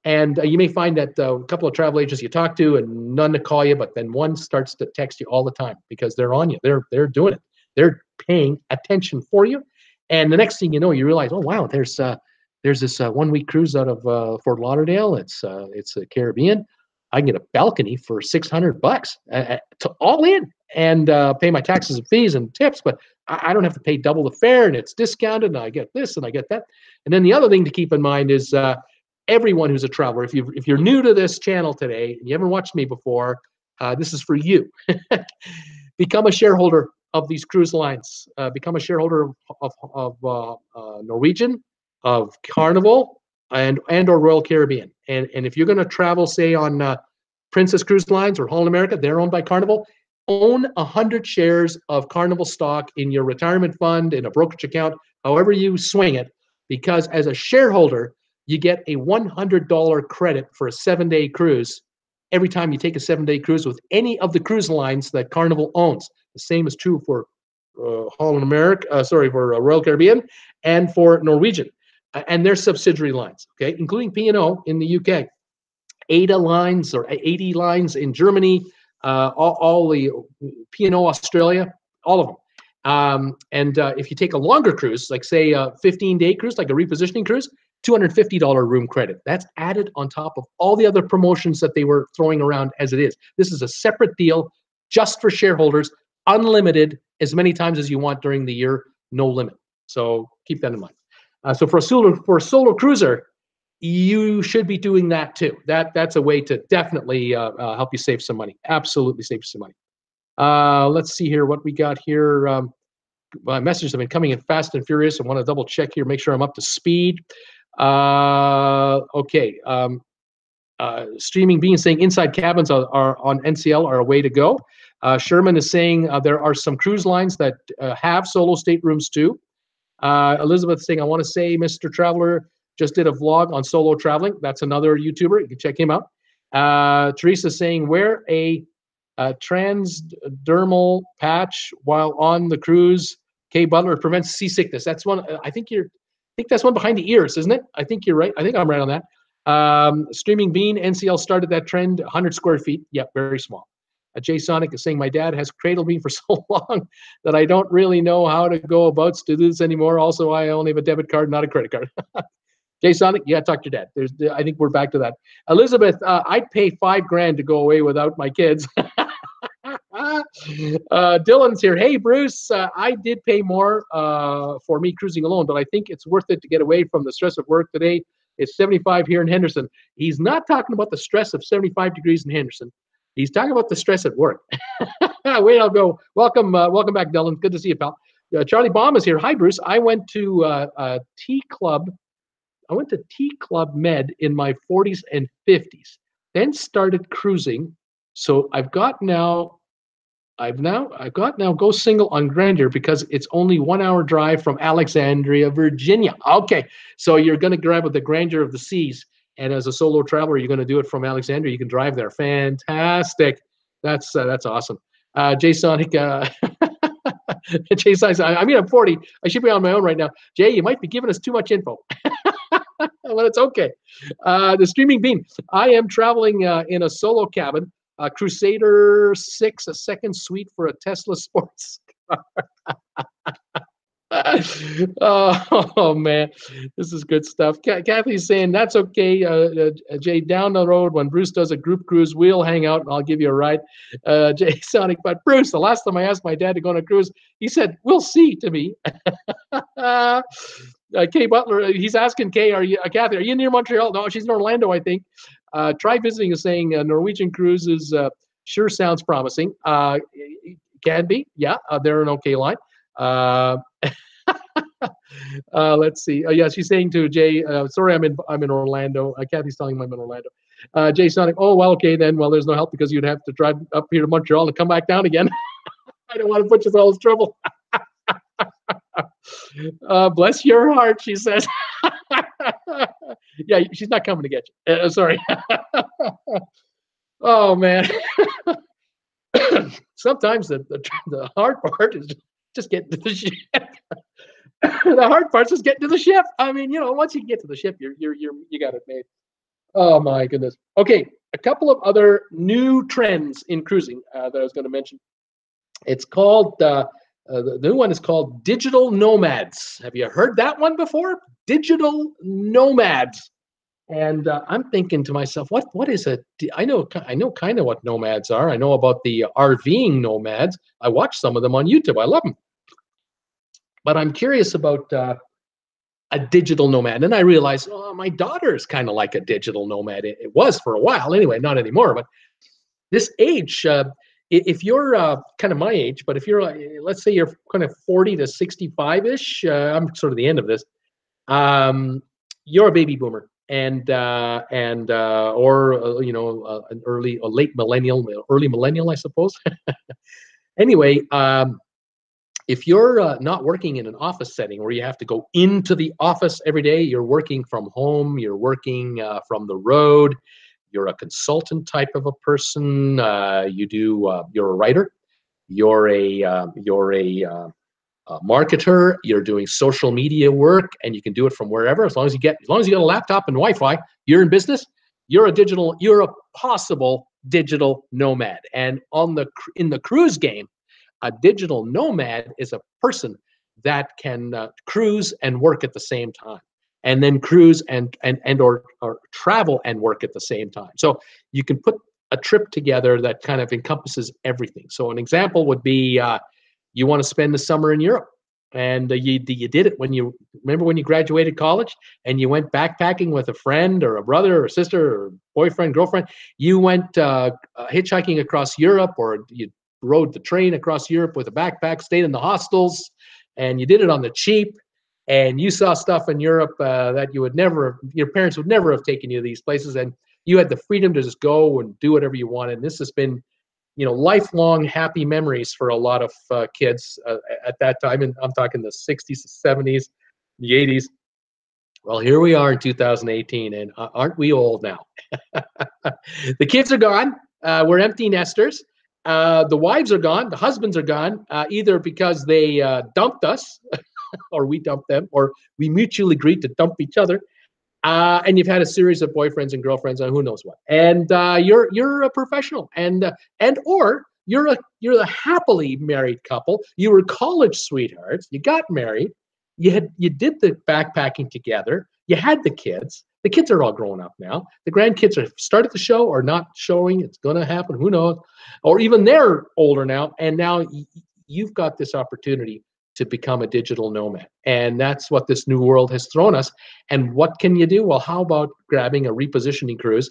And you may find that a couple of travel agents you talk to, and none to call you, but then one starts to text you all the time because they're on you. They're doing it. They're paying attention for you. And the next thing you know, you realize, oh wow, there's this 1 week cruise out of Fort Lauderdale. It's a Caribbean. I can get a balcony for $600 to all in, and pay my taxes and fees and tips, but I don't have to pay double the fare, and it's discounted, and I get this and I get that. And then the other thing to keep in mind is everyone who's a traveler, if you're new to this channel today and you haven't watched me before, this is for you. Become a shareholder of these cruise lines. Become a shareholder of Norwegian, of Carnival, and or Royal Caribbean. And if you're going to travel, say on Princess Cruise Lines or Holland America, they're owned by Carnival. Own 100 shares of Carnival stock in your retirement fund, in a brokerage account, however you swing it, because as a shareholder, you get a $100 credit for a 7-day cruise every time you take a 7-day cruise with any of the cruise lines that Carnival owns. The same is true for Holland America, for Royal Caribbean, and for Norwegian, and their subsidiary lines, okay, including P&O in the UK, ADA lines or 80 lines in Germany, all the P&O Australia, all of them. And if you take a longer cruise, like say a 15-day cruise, like a repositioning cruise, $250 room credit. That's added on top of all the other promotions that they were throwing around as it is. This is a separate deal just for shareholders, unlimited, as many times as you want during the year, no limit. So keep that in mind. So for a solo cruiser, you should be doing that too. That's a way to definitely help you save some money. Absolutely save some money. Let's see here what we got here. My messages have been coming in fast and furious. I want to double check here, make sure I'm up to speed. Okay. Streaming Bean saying inside cabins are on NCL are a way to go. Sherman is saying there are some cruise lines that have solo staterooms too. Elizabeth saying, I want to say Mr. Traveler just did a vlog on solo traveling. That's another YouTuber. You can check him out. Teresa saying, wear a transdermal patch while on the cruise. Kay Butler prevents seasickness. That's one. I think that's one behind the ears, isn't it? I think you're right. I think I'm right on that. Streaming Bean, NCL started that trend, 100 square feet. Yep, very small. Jay Sonic is saying, my dad has cradled me for so long that I don't really know how to go about to do this anymore. Also, I only have a debit card, not a credit card. Jay Sonic, yeah, talk to your dad. I think we're back to that. Elizabeth, I'd pay $5,000 to go away without my kids. Dylan's here. Hey, Bruce, I did pay more for me cruising alone, but I think it's worth it to get away from the stress of work today. It's 75 here in Henderson. He's not talking about the stress of 75 degrees in Henderson. He's talking about the stress at work. Wait, I'll go. Welcome back, Dylan. Good to see you, pal. Charlie Baum is here. Hi, Bruce. I went to Tea Club. I went to Tea Club Med in my 40s and 50s. Then started cruising. So I've got now go single on Grandeur because it's only 1 hour drive from Alexandria, Virginia. Okay, so you're going to grab with the grandeur of the seas. And as a solo traveler, you're going to do it from Alexandria. You can drive there. Fantastic. That's awesome. Jay Sonic, Jay Sonic, I'm 40. I should be on my own right now. Jay, you might be giving us too much info. Well, it's okay. The Streaming Bean. I am traveling in a solo cabin, Crusader 6, a second suite for a Tesla sports car. Oh man, this is good stuff. Kathy's saying that's okay. Jay, down the road when Bruce does a group cruise, we'll hang out and I'll give you a ride. Jay Sonic, but Bruce, the last time I asked my dad to go on a cruise, he said, "We'll see" to me. Kay Butler, he's asking Kay, Kathy, are you near Montreal? No, she's in Orlando, I think. Try visiting is saying Norwegian cruises sure sounds promising. Can be, yeah. They're an okay line. Let's see. Yeah, she's saying to Jay, sorry, I'm in Orlando. Kathy's telling me I'm in Orlando. Jay Sonic, oh well, okay then. Well, there's no help because you'd have to drive up here to Montreal and come back down again. I don't want to put you through all this trouble. Bless your heart, she says. Yeah, she's not coming to get you. Sorry. Oh man. Sometimes the hard part is just getting to the ship. The hard part's just getting to the ship. I mean, once you get to the ship, you got it made. Oh my goodness. Okay, a couple of other new trends in cruising that I was going to mention. It's called the new one is called digital nomads. Have you heard that one before? Digital nomads. And I'm thinking to myself, what is it? I know kind of what nomads are. I know about the RVing nomads. I watch some of them on YouTube. I love them. But I'm curious about a digital nomad. And I realized, oh, my daughter is kind of like a digital nomad. It was for a while anyway, not anymore. But this age, if you're kind of my age, but if you're, let's say you're kind of 40 to 65-ish, I'm sort of the end of this, you're a baby boomer. And or a late millennial, early millennial, I suppose. Anyway, if you're not working in an office setting where you have to go into the office every day, you're working from home, you're working from the road, you're a consultant type of a person, you're a writer, you're a marketer, you're doing social media work, and you can do it from wherever. As long as you got a laptop and Wi-Fi, you're in business. You're a possible digital nomad. And in the cruise game, a digital nomad is a person that can cruise and work at the same time, and then cruise and or travel and work at the same time. So you can put a trip together that kind of encompasses everything. So an example would be you want to spend the summer in Europe, and you did it remember when you graduated college and you went backpacking with a friend or a brother or sister or boyfriend, girlfriend. You went hitchhiking across Europe, or you rode the train across Europe with a backpack, stayed in the hostels, and you did it on the cheap. And you saw stuff in Europe that your parents would never have taken you to these places, and you had the freedom to just go and do whatever you wanted. And this has been, lifelong happy memories for a lot of kids at that time. And I'm talking the 60s, the 70s, the 80s. Well, here we are in 2018, and aren't we old now? The kids are gone. We're empty nesters. The wives are gone. The husbands are gone, either because they dumped us or we dumped them, or we mutually agreed to dump each other. And you've had a series of boyfriends and girlfriends and who knows what, and you're a professional, and or you're a happily married couple. You were college sweethearts. You got married. You did the backpacking together. You had the kids. The kids are all grown up now. The grandkids are started the show or not showing. It's going to happen. Who knows? Or even they're older now, and now you've got this opportunity to become a digital nomad. And that's what this new world has thrown us. And what can you do? Well, how about grabbing a repositioning cruise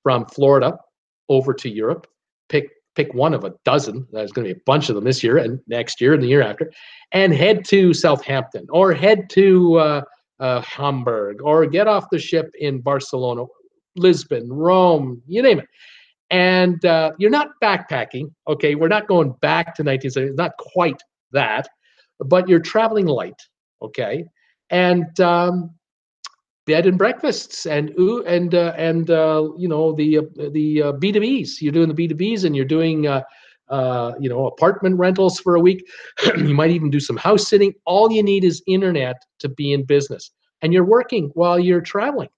from Florida over to Europe? Pick one of a dozen. There's going to be a bunch of them this year and next year and the year after, and head to Southampton or head to Hamburg, or get off the ship in Barcelona, Lisbon, Rome, you name it. And you're not backpacking. Okay, we're not going back to 1970s. Not quite that, but you're traveling light, okay, and bed and breakfasts and you know the B2Bs. You're doing the B2Bs, and you're doing you know, apartment rentals for a week. You might even do some house sitting. All you need is internet to be in business, and you're working while you're traveling,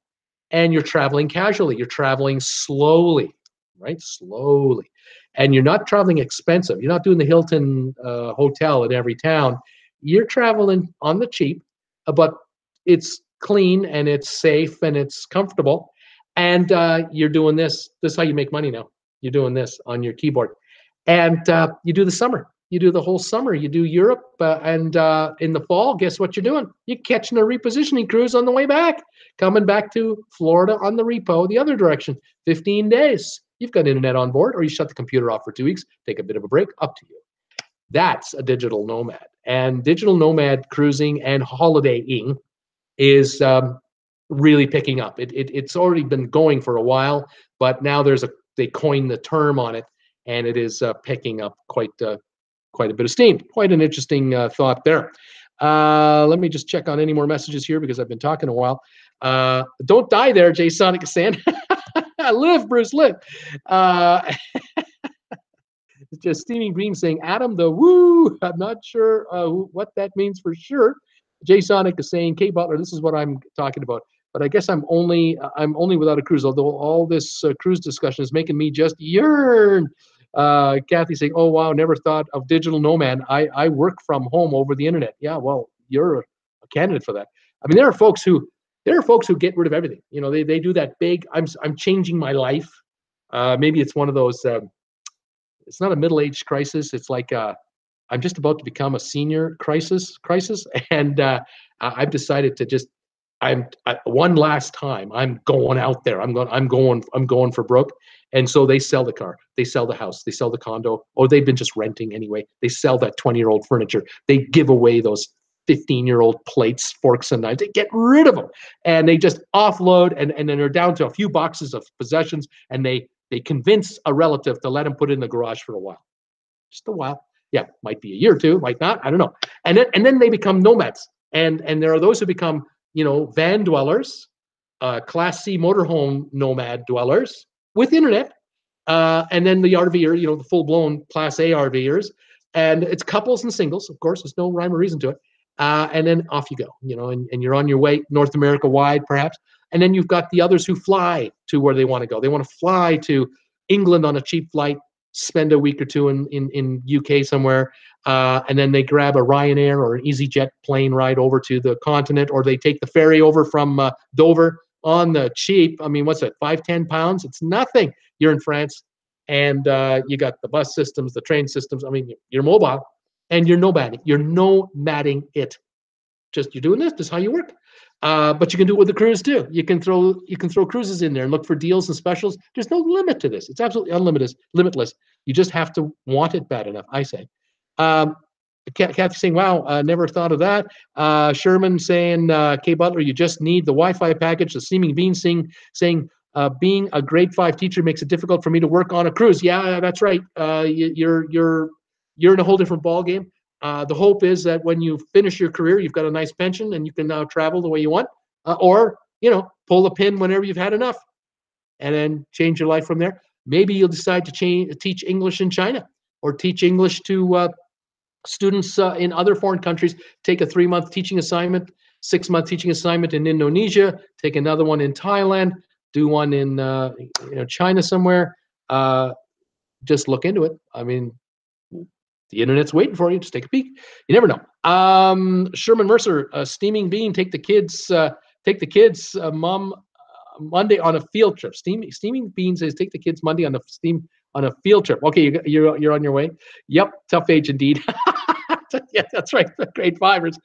and you're traveling casually. You're traveling slowly, right? Slowly. And you're not traveling expensive. You're not doing the Hilton hotel in every town. You're traveling on the cheap, but it's clean and it's safe and it's comfortable. And you're doing this. This is how you make money now. You're doing this on your keyboard. And you do the summer. You do the whole summer. You do Europe. And in the fall, guess what you're doing? You're catching a repositioning cruise on the way back, coming back to Florida on the repo, the other direction, 15 days. You've got internet on board, or you shut the computer off for 2 weeks, take a bit of a break, up to you. That's a digital nomad. And digital nomad cruising and holidaying is really picking up. It's already been going for a while, but now they coined the term on it, and it is picking up quite a bit of steam. Quite an interesting thought there. Let me just check on any more messages here because I've been talking a while. Don't die there, Jay Sonic is saying. Live, Bruce, live. Just Steaming Green saying, Adam, the woo. I'm not sure what that means for sure. Jay Sonic is saying, Kate Butler, this is what I'm talking about. But I guess I'm only without a cruise, although all this cruise discussion is making me just yearn. Kathy saying, oh, wow, never thought of digital nomad. I work from home over the internet. Yeah, well, you're a candidate for that. I mean, there are folks who get rid of everything. You know, they do that big, I'm changing my life. Maybe it's one of those, it's not a middle-age crisis. It's like I'm just about to become a senior crisis, and I've decided to just one last time. I'm going out there. I'm going for broke. And so they sell the car, they sell the house, they sell the condo, or they've been just renting anyway. They sell that 20-year-old furniture. They give away those 15-year-old plates, forks, and knives. They get rid of them, and they just offload, and then they're down to a few boxes of possessions, and they convince a relative to let them put it in the garage for a while, just a while. Yeah, might be a year or two, might not, I don't know. And then they become nomads, and there are those who become, you know, van dwellers, Class C motorhome nomad dwellers with internet, and then the RVer, you know, the full-blown Class A RVers, and it's couples and singles, of course. There's no rhyme or reason to it. And then off you go, you know, and you're on your way, North America wide, perhaps. And then you've got the others who fly to where they want to go. They want to fly to England on a cheap flight, spend a week or two in UK somewhere, and then they grab a Ryanair or an EasyJet plane ride over to the continent, or they take the ferry over from Dover on the cheap. I mean, what's it, 5-10 pounds? It's nothing. You're in France, and you got the bus systems, the train systems. I mean, you're mobile, and you're nomading. You're nomading it. Just you're doing this. This is how you work. But you can do it with the cruise too. You can throw cruises in there and look for deals and specials. There's no limit to this. It's absolutely unlimited, limitless. You just have to want it bad enough, I say. Kathy saying, wow, never thought of that. Sherman saying, Kay Butler, you just need the Wi-Fi package. The Steaming Bean saying being a grade 5 teacher makes it difficult for me to work on a cruise. Yeah, that's right. You're in a whole different ballgame. The hope is that when you finish your career, you've got a nice pension and you can now travel the way you want, or, you know, pull the pin whenever you've had enough and then change your life from there. Maybe you'll decide to teach English in China, or teach English to students in other foreign countries, take a 3-month teaching assignment 6-month teaching assignment in Indonesia, take another one in Thailand, do one in China somewhere. Just look into it. I mean, the internet's waiting for you. Just take a peek. You never know. Sherman Mercer, steaming bean. Take the kids. Mom, Monday on a field trip. Steaming bean says take the kids Monday on a field trip. Okay, you're on your way. Yep, tough age indeed. Yeah, that's right. Grade fivers.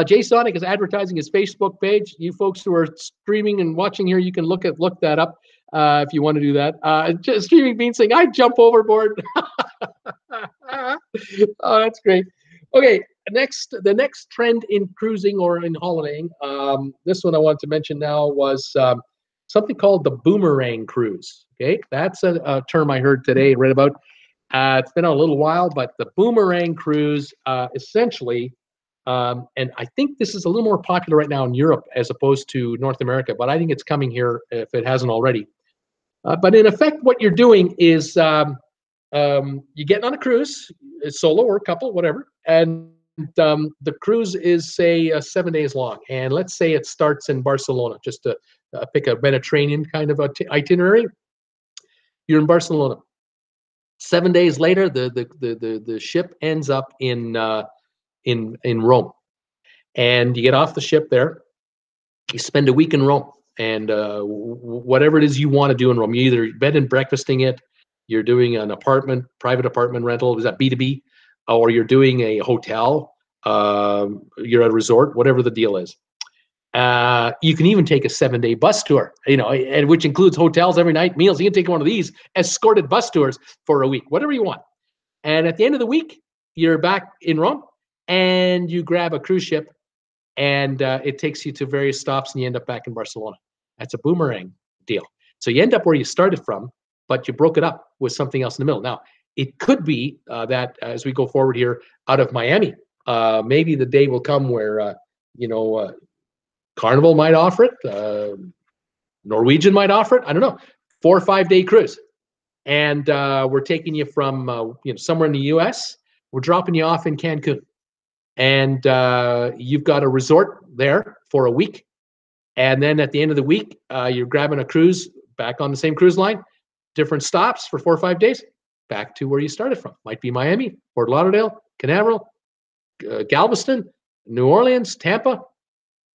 Jay Sonic is advertising his Facebook page. You folks who are streaming and watching here, you can look that up if you want to do that. Just streaming bean saying, "I jump overboard." Oh, that's great. Okay, the next trend in cruising or in holidaying. This one I want to mention now was something called the boomerang cruise. Okay, that's a term I heard today, read about. It's been a little while, but the boomerang cruise essentially. And I think this is a little more popular right now in Europe as opposed to North America, but I think it's coming here if it hasn't already. But in effect, what you're doing is you're getting on a cruise, solo or couple, whatever, and the cruise is, say, 7 days long. And let's say it starts in Barcelona, just to pick a Mediterranean kind of itinerary. You're in Barcelona. 7 days later, the ship ends up in Rome, and you get off the ship there. You spend a week in Rome, and whatever it is you want to do in Rome, you either bed and breakfasting it, you're doing an private apartment rental, is that B2B, or you're doing a hotel, you're at a resort, whatever the deal is. You can even take a 7-day bus tour, and which includes hotels every night, meals. You can take one of these escorted bus tours for a week, whatever you want. And at the end of the week, you're back in Rome, and you grab a cruise ship, and it takes you to various stops, and you end up back in Barcelona. That's a boomerang deal. So you end up where you started from, but you broke it up with something else in the middle. Now, it could be that as we go forward here out of Miami, maybe the day will come where, Carnival might offer it, Norwegian might offer it, I don't know, 4 or 5 day cruise. And we're taking you from somewhere in the US, we're dropping you off in Cancun. And you've got a resort there for a week. And then at the end of the week, you're grabbing a cruise back on the same cruise line, different stops for 4 or 5 days, back to where you started from. Might be Miami, Fort Lauderdale, Canaveral, Galveston, New Orleans, Tampa,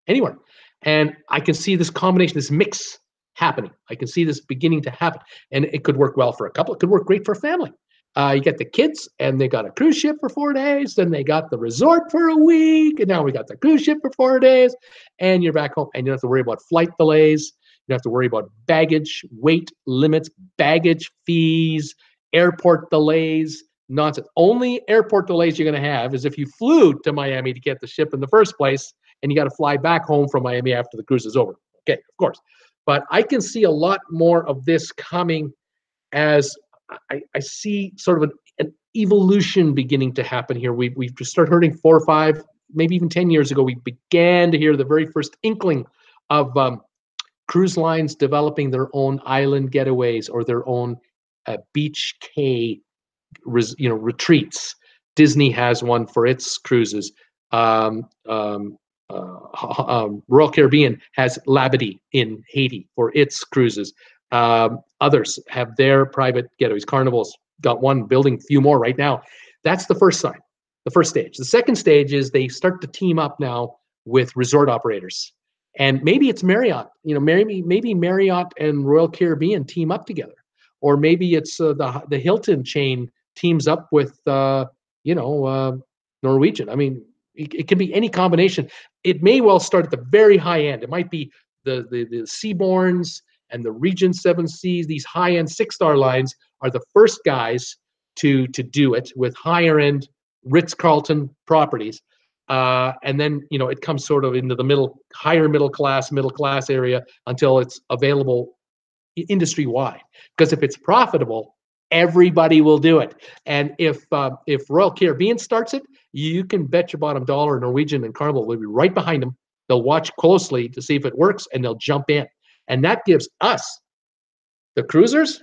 anywhere. And I can see this combination, this mix happening. I can see this beginning to happen. And it could work well for a couple. It could work great for a family. You get the kids, and they got a cruise ship for 4 days. Then they got the resort for a week, and now we got the cruise ship for 4 days. And you're back home, and you don't have to worry about flight delays. You don't have to worry about baggage, weight limits, baggage fees, airport delays, nonsense. Only airport delays you're going to have is if you flew to Miami to get the ship in the first place, and you got to fly back home from Miami after the cruise is over. Okay, of course. But I can see a lot more of this coming as I see sort of an evolution beginning to happen here. We've just started hearing 4 or 5, maybe even 10 years ago, we began to hear the very first inkling of cruise lines developing their own island getaways or their own beach K retreats. Disney has one for its cruises. Royal Caribbean has Labadee in Haiti for its cruises. Others have their private getaways. Carnival's got one, building a few more right now. That's the first sign, the first stage. The second stage is they start to team up now with resort operators. And maybe it's Marriott, maybe Marriott and Royal Caribbean team up together. Or maybe it's the Hilton chain teams up with, Norwegian. I mean, it can be any combination. It may well start at the very high end. It might be the Seabourns and the Regent 7 Seas. These high-end 6-star lines are the first guys to do it with higher-end Ritz-Carlton properties. And then, it comes sort of into the higher middle class area until it's available industry-wide. Because if it's profitable, everybody will do it. And if Royal Caribbean starts it, you can bet your bottom dollar Norwegian and Carnival will be right behind them. They'll watch closely to see if it works, and they'll jump in. And that gives us, the cruisers,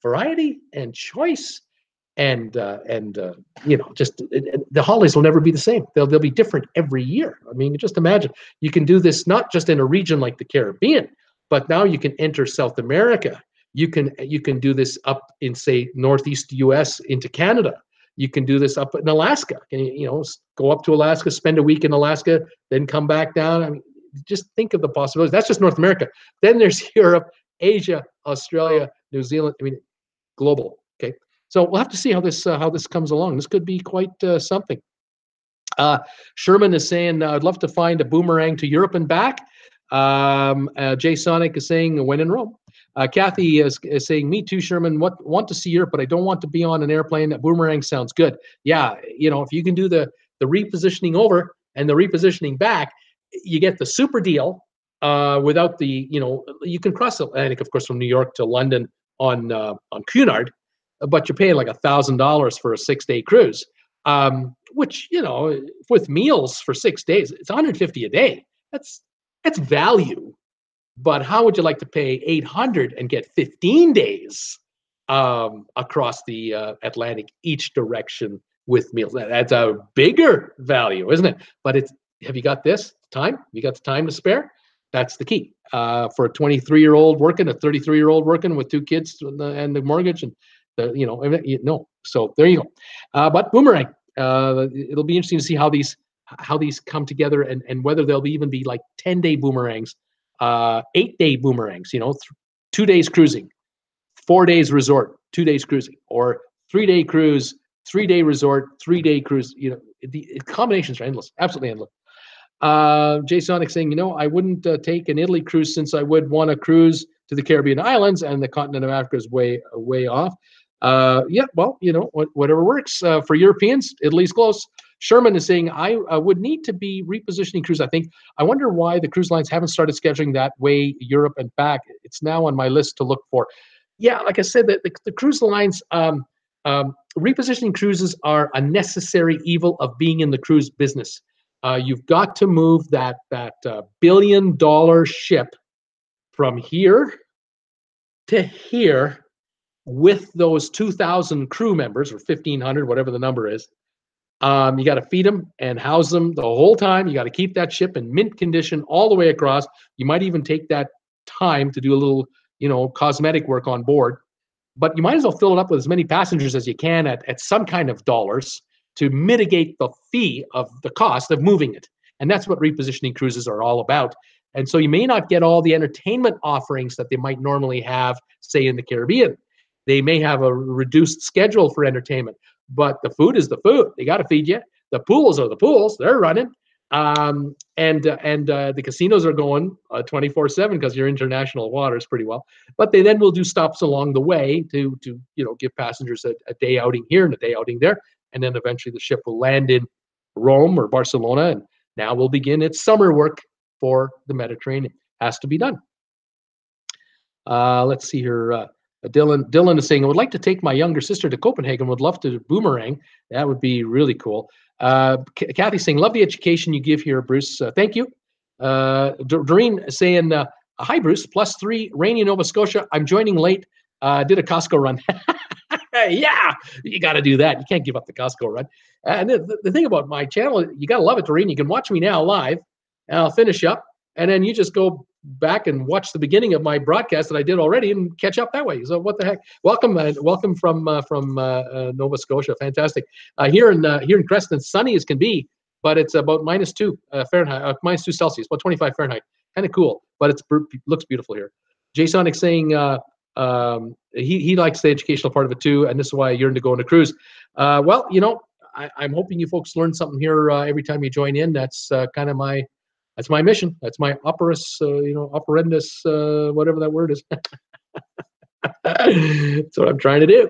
variety and choice. just the holidays will never be the same. They'll be different every year. I mean, just imagine you can do this not just in a region like the Caribbean, but now you can enter South America. You can do this up in, say, Northeast US into Canada. You can do this up in Alaska. Go up to Alaska, spend a week in Alaska, then come back down. I mean, just think of the possibilities. That's just North America. Then there's Europe, Asia, Australia, New Zealand. I mean, global. Okay. So we'll have to see how this comes along. This could be quite something. Sherman is saying, I'd love to find a boomerang to Europe and back. Jay Sonic is saying, when in Rome. Kathy is saying, me too, Sherman. Want to see Europe, but I don't want to be on an airplane. Boomerang sounds good. Yeah, if you can do the repositioning over and the repositioning back, you get the super deal without the, you can cross the Atlantic, of course, from New York to London on Cunard, but you're paying like $1,000 for a 6-day cruise, which, with meals for 6 days, it's $150 a day. That's value. But how would you like to pay $800 and get 15 days across the Atlantic each direction with meals? That's a bigger value, isn't it? But have you got this time? Have you got the time to spare? That's the key. For a 23-year-old working, a 33-year-old working with 2 kids and the mortgage and no. So there you go. But Boomerang, it'll be interesting to see how these come together and whether they'll even be like 10-day boomerangs, 8-day boomerangs. 2 days cruising, 4 days resort, 2 days cruising, or 3-day cruise, 3-day resort, 3-day cruise. The combinations are endless, absolutely endless. Jay Sonic saying, I wouldn't take an Italy cruise since I would want to cruise to the Caribbean islands and the continent of Africa is way off. Whatever works for Europeans. Italy's close. Sherman is saying, I would need to be repositioning cruise. I wonder why the cruise lines haven't started scheduling that way, Europe and back. It's now on my list to look for. Yeah, like I said, the cruise lines, repositioning cruises are a necessary evil of being in the cruise business. You've got to move that $1 billion ship from here to here with those 2,000 crew members or 1,500, whatever the number is. You got to feed them and house them the whole time. You got to keep that ship in mint condition all the way across. You might even take that time to do a little, cosmetic work on board. But you might as well fill it up with as many passengers as you can at some kind of dollars to mitigate the fee of the cost of moving it. And that's what repositioning cruises are all about. And so you may not get all the entertainment offerings that they might normally have, say, in the Caribbean. They may have a reduced schedule for entertainment, but the food is the food. They got to feed you. The pools are the pools. They're running. And the casinos are going 24/7 because you're international waters pretty well. But they then will do stops along the way to give passengers a day outing here and a day outing there. And then eventually the ship will land in Rome or Barcelona, and now will begin its summer work for the Mediterranean. Has to be done. Let's see here. Dylan is saying, I would like to take my younger sister to Copenhagen. Would love to boomerang. That would be really cool. Kathy's saying, love the education you give here, Bruce. Thank you. Doreen saying, hi, Bruce. +3, rainy Nova Scotia. I'm joining late. Did a Costco run. Yeah, you got to do that. You can't give up the Costco run. And the thing about my channel, you got to love it, Doreen. You can watch me now live, and I'll finish up. And then you just go back and watch the beginning of my broadcast that I did already and catch up that way. So what the heck? Welcome from Nova Scotia. Fantastic. Here in Creston, sunny as can be, but it's about -2 Fahrenheit, -2 Celsius, about 25 Fahrenheit. Kind of cool, but it looks beautiful here. Jay Sonic saying he likes the educational part of it too, and this is why I yearn to go on a cruise. Well, I'm hoping you folks learn something here every time you join in. That's kind of that's my mission. That's my operandus, whatever that word is. That's what I'm trying to do.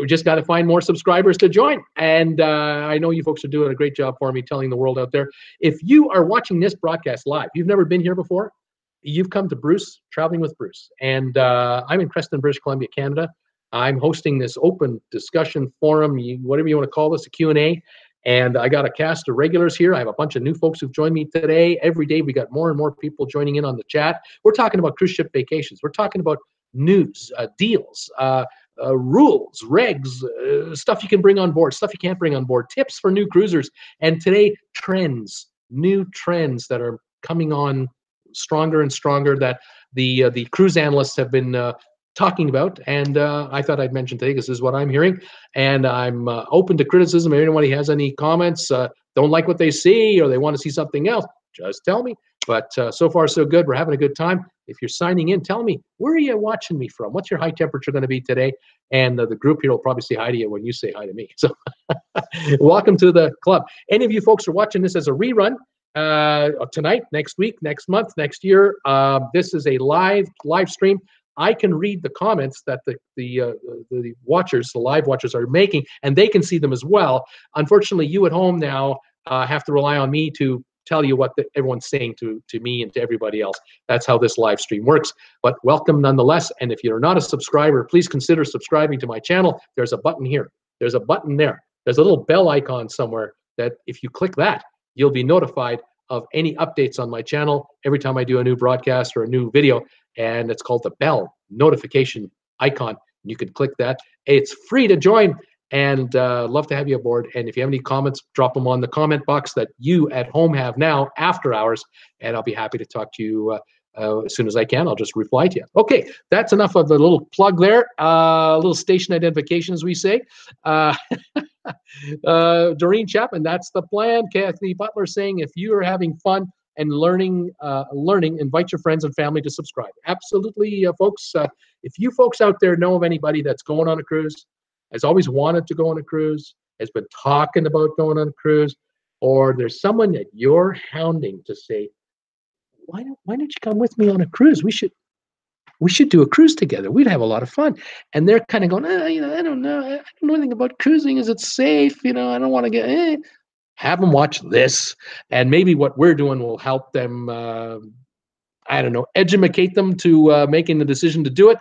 We just got to find more subscribers to join. And I know you folks are doing a great job for me telling the world out there. If you are watching this broadcast live, you've never been here before, you've come to Bruce, Traveling with Bruce. And I'm in Creston, British Columbia, Canada. I'm hosting this open discussion forum, whatever you want to call this, a Q&A. And I got a cast of regulars here. I have a bunch of new folks who've joined me today. Every day we got more and more people joining in on the chat. We're talking about cruise ship vacations. We're talking about news, deals. rules, regs, stuff you can bring on board, stuff you can't bring on board, tips for new cruisers, and today trends, new trends that are coming on stronger and stronger that the cruise analysts have been talking about. And I thought I'd mention today because this is what I'm hearing, and I'm open to criticism. If anybody has any comments, don't like what they see, or they want to see something else, just tell me. But so far so good. We're having a good time. If you're signing in, tell me, where are you watching me from? What's your high temperature going to be today? And the group here will probably say hi to you when you say hi to me. So welcome to the club. Any of you folks are watching this as a rerun tonight, next week, next month, next year, this is a live stream. I can read the comments that the watchers, the live watchers, are making, and they can see them as well. Unfortunately, you at home now have to rely on me to tell you what everyone's saying to me and to everybody else. That's how this live stream works. But welcome nonetheless. And if you're not a subscriber, please consider subscribing to my channel. There's a button here. There's a button there. There's a little bell icon somewhere that if you click that, you'll be notified of any updates on my channel every time I do a new broadcast or a new video. And it's called the bell notification icon. You can click that. It's free to join, and love to have you aboard. And if you have any comments, drop them on the comment box that you at home have now after hours, and I'll be happy to talk to you as soon as I can. I'll just reply to you. Okay, that's enough of the little plug there. Little station identification, as we say. Doreen Chapman, that's the plan. Kathy Butler saying, if you are having fun and learning, invite your friends and family to subscribe. Absolutely, folks. If you folks out there know of anybody that's going on a cruise, has always wanted to go on a cruise, has been talking about going on a cruise, or there's someone that you're hounding to say, why don't you come with me on a cruise? We should do a cruise together. We'd have a lot of fun. And they're kind of going, I don't know. I don't know anything about cruising. Is it safe? I don't want to get, Have them watch this. And maybe what we're doing will help them, educate them to making the decision to do it.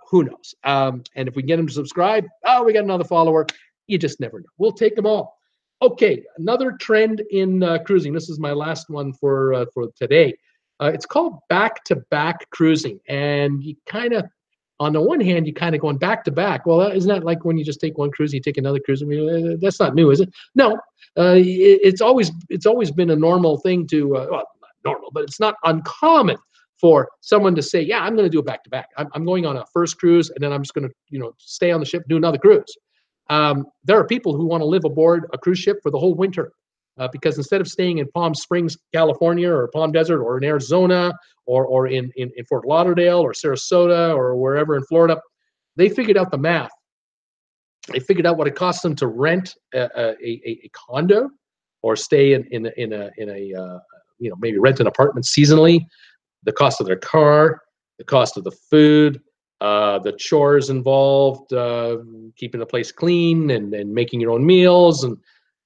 Who knows? And if we get them to subscribe, we got another follower. You just never know. We'll take them all. Okay, another trend in cruising. This is my last one for today. It's called back-to-back cruising. And you kind of, on the one hand, you kind of going back-to-back. Well, isn't that like when you just take one cruise, you take another cruise? I mean, that's not new, is it? No, it's always been a normal thing to, well, not normal, but it's not uncommon for someone to say, yeah, I'm going to do a back-to-back. I'm going on a first cruise, and then I'm just going to, stay on the ship, do another cruise. There are people who want to live aboard a cruise ship for the whole winter. Because instead of staying in Palm Springs, California, or Palm Desert, or in Arizona, or in Fort Lauderdale, or Sarasota, or wherever in Florida, they figured out the math. They figured out what it costs them to rent a condo, or stay in a maybe rent an apartment seasonally, the cost of their car, the cost of the food, the chores involved, keeping the place clean and making your own meals and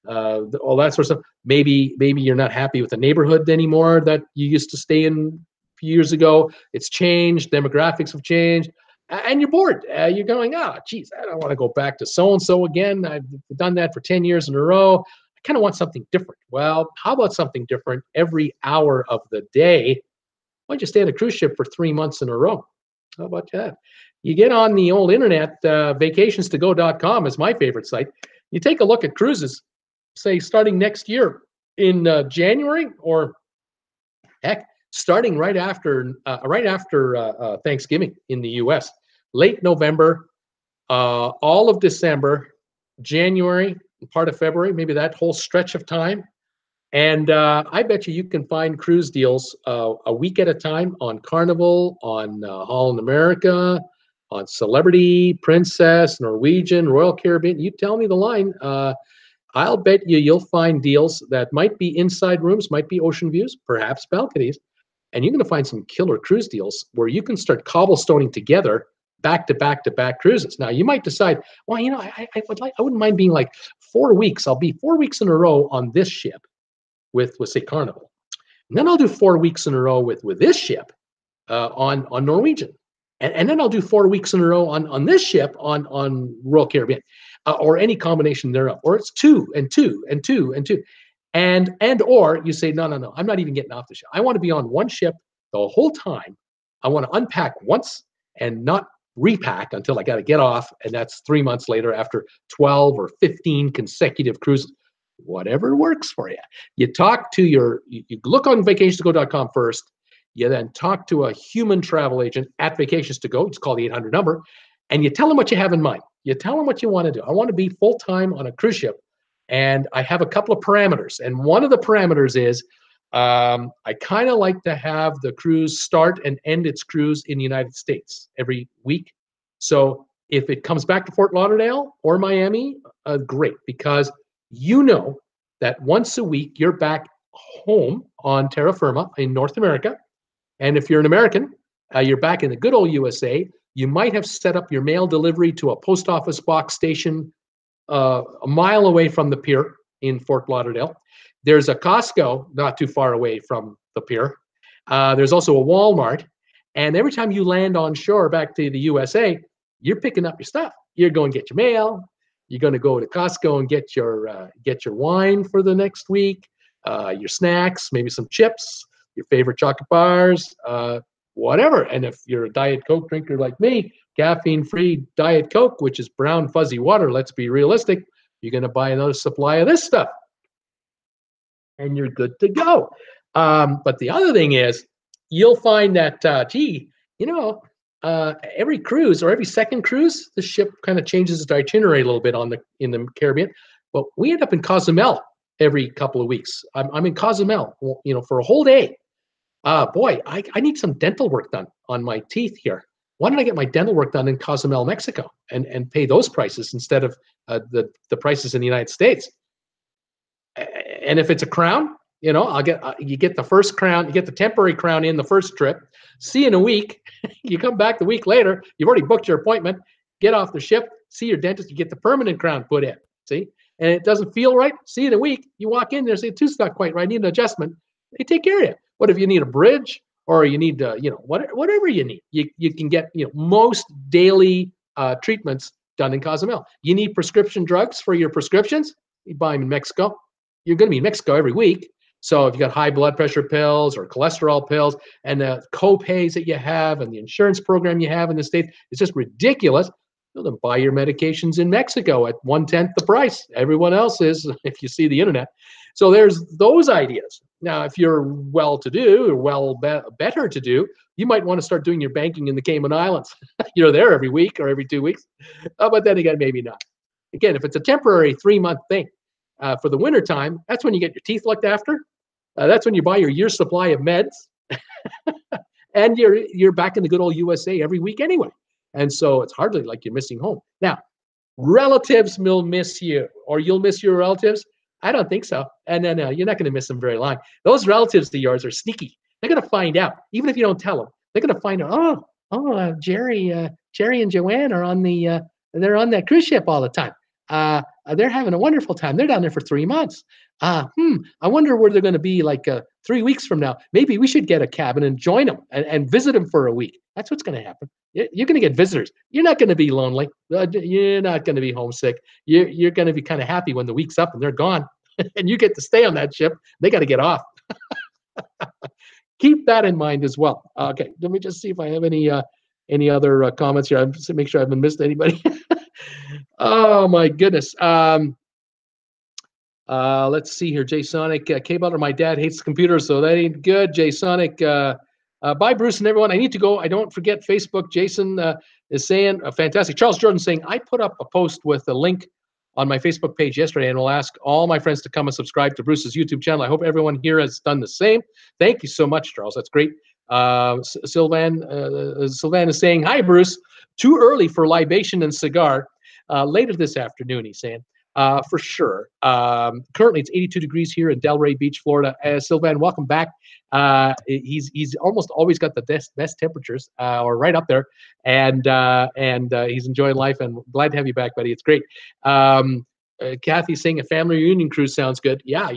all that sort of stuff. Maybe you're not happy with the neighborhood anymore that you used to stay in a few years ago. It's changed. Demographics have changed. And you're bored. You're going, geez, I don't want to go back to so-and-so again. I've done that for 10 years in a row. I kind of want something different. Well, how about something different every hour of the day? Why don't you stay on a cruise ship for 3 months in a row? How about that? You get on the old internet, vacationstogo.com is my favorite site. You take a look at cruises, say starting next year in January, or heck, starting right after Thanksgiving in the U.S., late November, all of December, January, part of February, maybe that whole stretch of time. And I bet you can find cruise deals a week at a time on Carnival, on Holland America, on Celebrity, Princess, Norwegian, Royal Caribbean. You tell me the line. I'll bet you'll find deals that might be inside rooms, might be ocean views, perhaps balconies. And you're going to find some killer cruise deals where you can start cobblestoning together back-to-back-to-back cruises. Now, you might decide, well, I wouldn't mind being like 4 weeks. I'll be 4 weeks in a row on this ship with say, Carnival. And then I'll do 4 weeks in a row with this ship on Norwegian. And then I'll do 4 weeks in a row on this ship on Royal Caribbean, or any combination thereof. Or it's 2 and 2 and 2 and 2. And or you say, no, I'm not even getting off the ship. I want to be on one ship the whole time. I want to unpack once and not repack until I got to get off, and that's 3 months later after 12 or 15 consecutive cruises. Whatever works for you. You talk to you look on vacations2go.com first. You then talk to a human travel agent at Vacations to Go. It's called the 800 number, and you tell them what you have in mind. You tell them what you want to do. I want to be full time on a cruise ship, and I have a couple of parameters. And one of the parameters is I kind of like to have the cruise start and end its cruise in the United States every week. So if it comes back to Fort Lauderdale or Miami, great, because you know that once a week you're back home on terra firma in North America. And if you're an American, you're back in the good old USA. You might have set up your mail delivery to a post office box station a mile away from the pier in Fort Lauderdale. There's a Costco not too far away from the pier. There's also a Walmart. And every time you land on shore back to the USA, you're picking up your stuff. You're going to get your mail. You're going to go to Costco and get your wine for the next week, your snacks, maybe some chips, your favorite chocolate bars, whatever. And if you're a Diet Coke drinker like me, caffeine-free Diet Coke, which is brown fuzzy water, let's be realistic, you're going to buy another supply of this stuff. And you're good to go. But the other thing is, you'll find that, every cruise or every second cruise, the ship kind of changes its itinerary a little bit in the Caribbean. But we end up in Cozumel every couple of weeks. I'm in Cozumel, for a whole day. Boy, I need some dental work done on my teeth here. Why don't I get my dental work done in Cozumel, Mexico, and pay those prices instead of the prices in the United States? And if it's a crown, you get the first crown, you get the temporary crown in the first trip. See you in a week. You come back the week later. You've already booked your appointment. Get off the ship. See your dentist. You get the permanent crown put in. See, and it doesn't feel right. See you in a week. You walk in there, say tooth's not quite right. I need an adjustment. They take care of you. What if you need a bridge or you need whatever you need? You can get most daily treatments done in Cozumel. You need prescription drugs for your prescriptions. You buy them in Mexico. You're going to be in Mexico every week. So if you got high blood pressure pills or cholesterol pills and the co-pays that you have and the insurance program you have in the States, it's just ridiculous. You'll then buy your medications in Mexico at 1/10 the price. Everyone else is, if you see the internet. So there's those ideas. Now, if you're well-to-do or better to do, you might want to start doing your banking in the Cayman Islands. You're there every week or every 2 weeks. But then again, maybe not. Again, if it's a temporary 3-month thing, for the winter time, that's when you get your teeth looked after. That's when you buy your year's supply of meds, and you're back in the good old USA every week anyway. And so it's hardly like you're missing home. Now, relatives will miss you, or you'll miss your relatives. I don't think so. And no, you're not going to miss them very long. Those relatives of yours are sneaky. They're going to find out, even if you don't tell them. They're going to find out. Jerry and Joanne are on they're on that cruise ship all the time. They're having a wonderful time. They're down there for 3 months. I wonder where they're going to be like 3 weeks from now. Maybe we should get a cabin and join them and visit them for a week. That's what's going to happen. You're going to get visitors. You're not going to be lonely. You're not going to be homesick. You're going to be kind of happy when the week's up and they're gone. And you get to stay on that ship. They got to get off. Keep that in mind as well. Okay, let me just see if I have any other comments here. Just to make sure I haven't missed anybody. Oh my goodness. Let's see here. Jay Sonic, K Butler, my dad hates computers, so that ain't good. Jay Sonic, bye Bruce and everyone. I need to go. I don't forget Facebook. Jason is saying, fantastic. Charles Jordan saying, I put up a post with a link on my Facebook page yesterday, and will ask all my friends to come and subscribe to Bruce's YouTube channel. I hope everyone here has done the same. Thank you so much, Charles. That's great. Sylvan is saying, hi, Bruce. Too early for libation and cigar. Later this afternoon, he's saying. For sure. Currently, it's 82 degrees here in Delray Beach, Florida. Sylvan, welcome back. He's almost always got the best temperatures, or right up there, and he's enjoying life. And glad to have you back, buddy. It's great. Kathy's saying a family reunion cruise sounds good. Yeah, if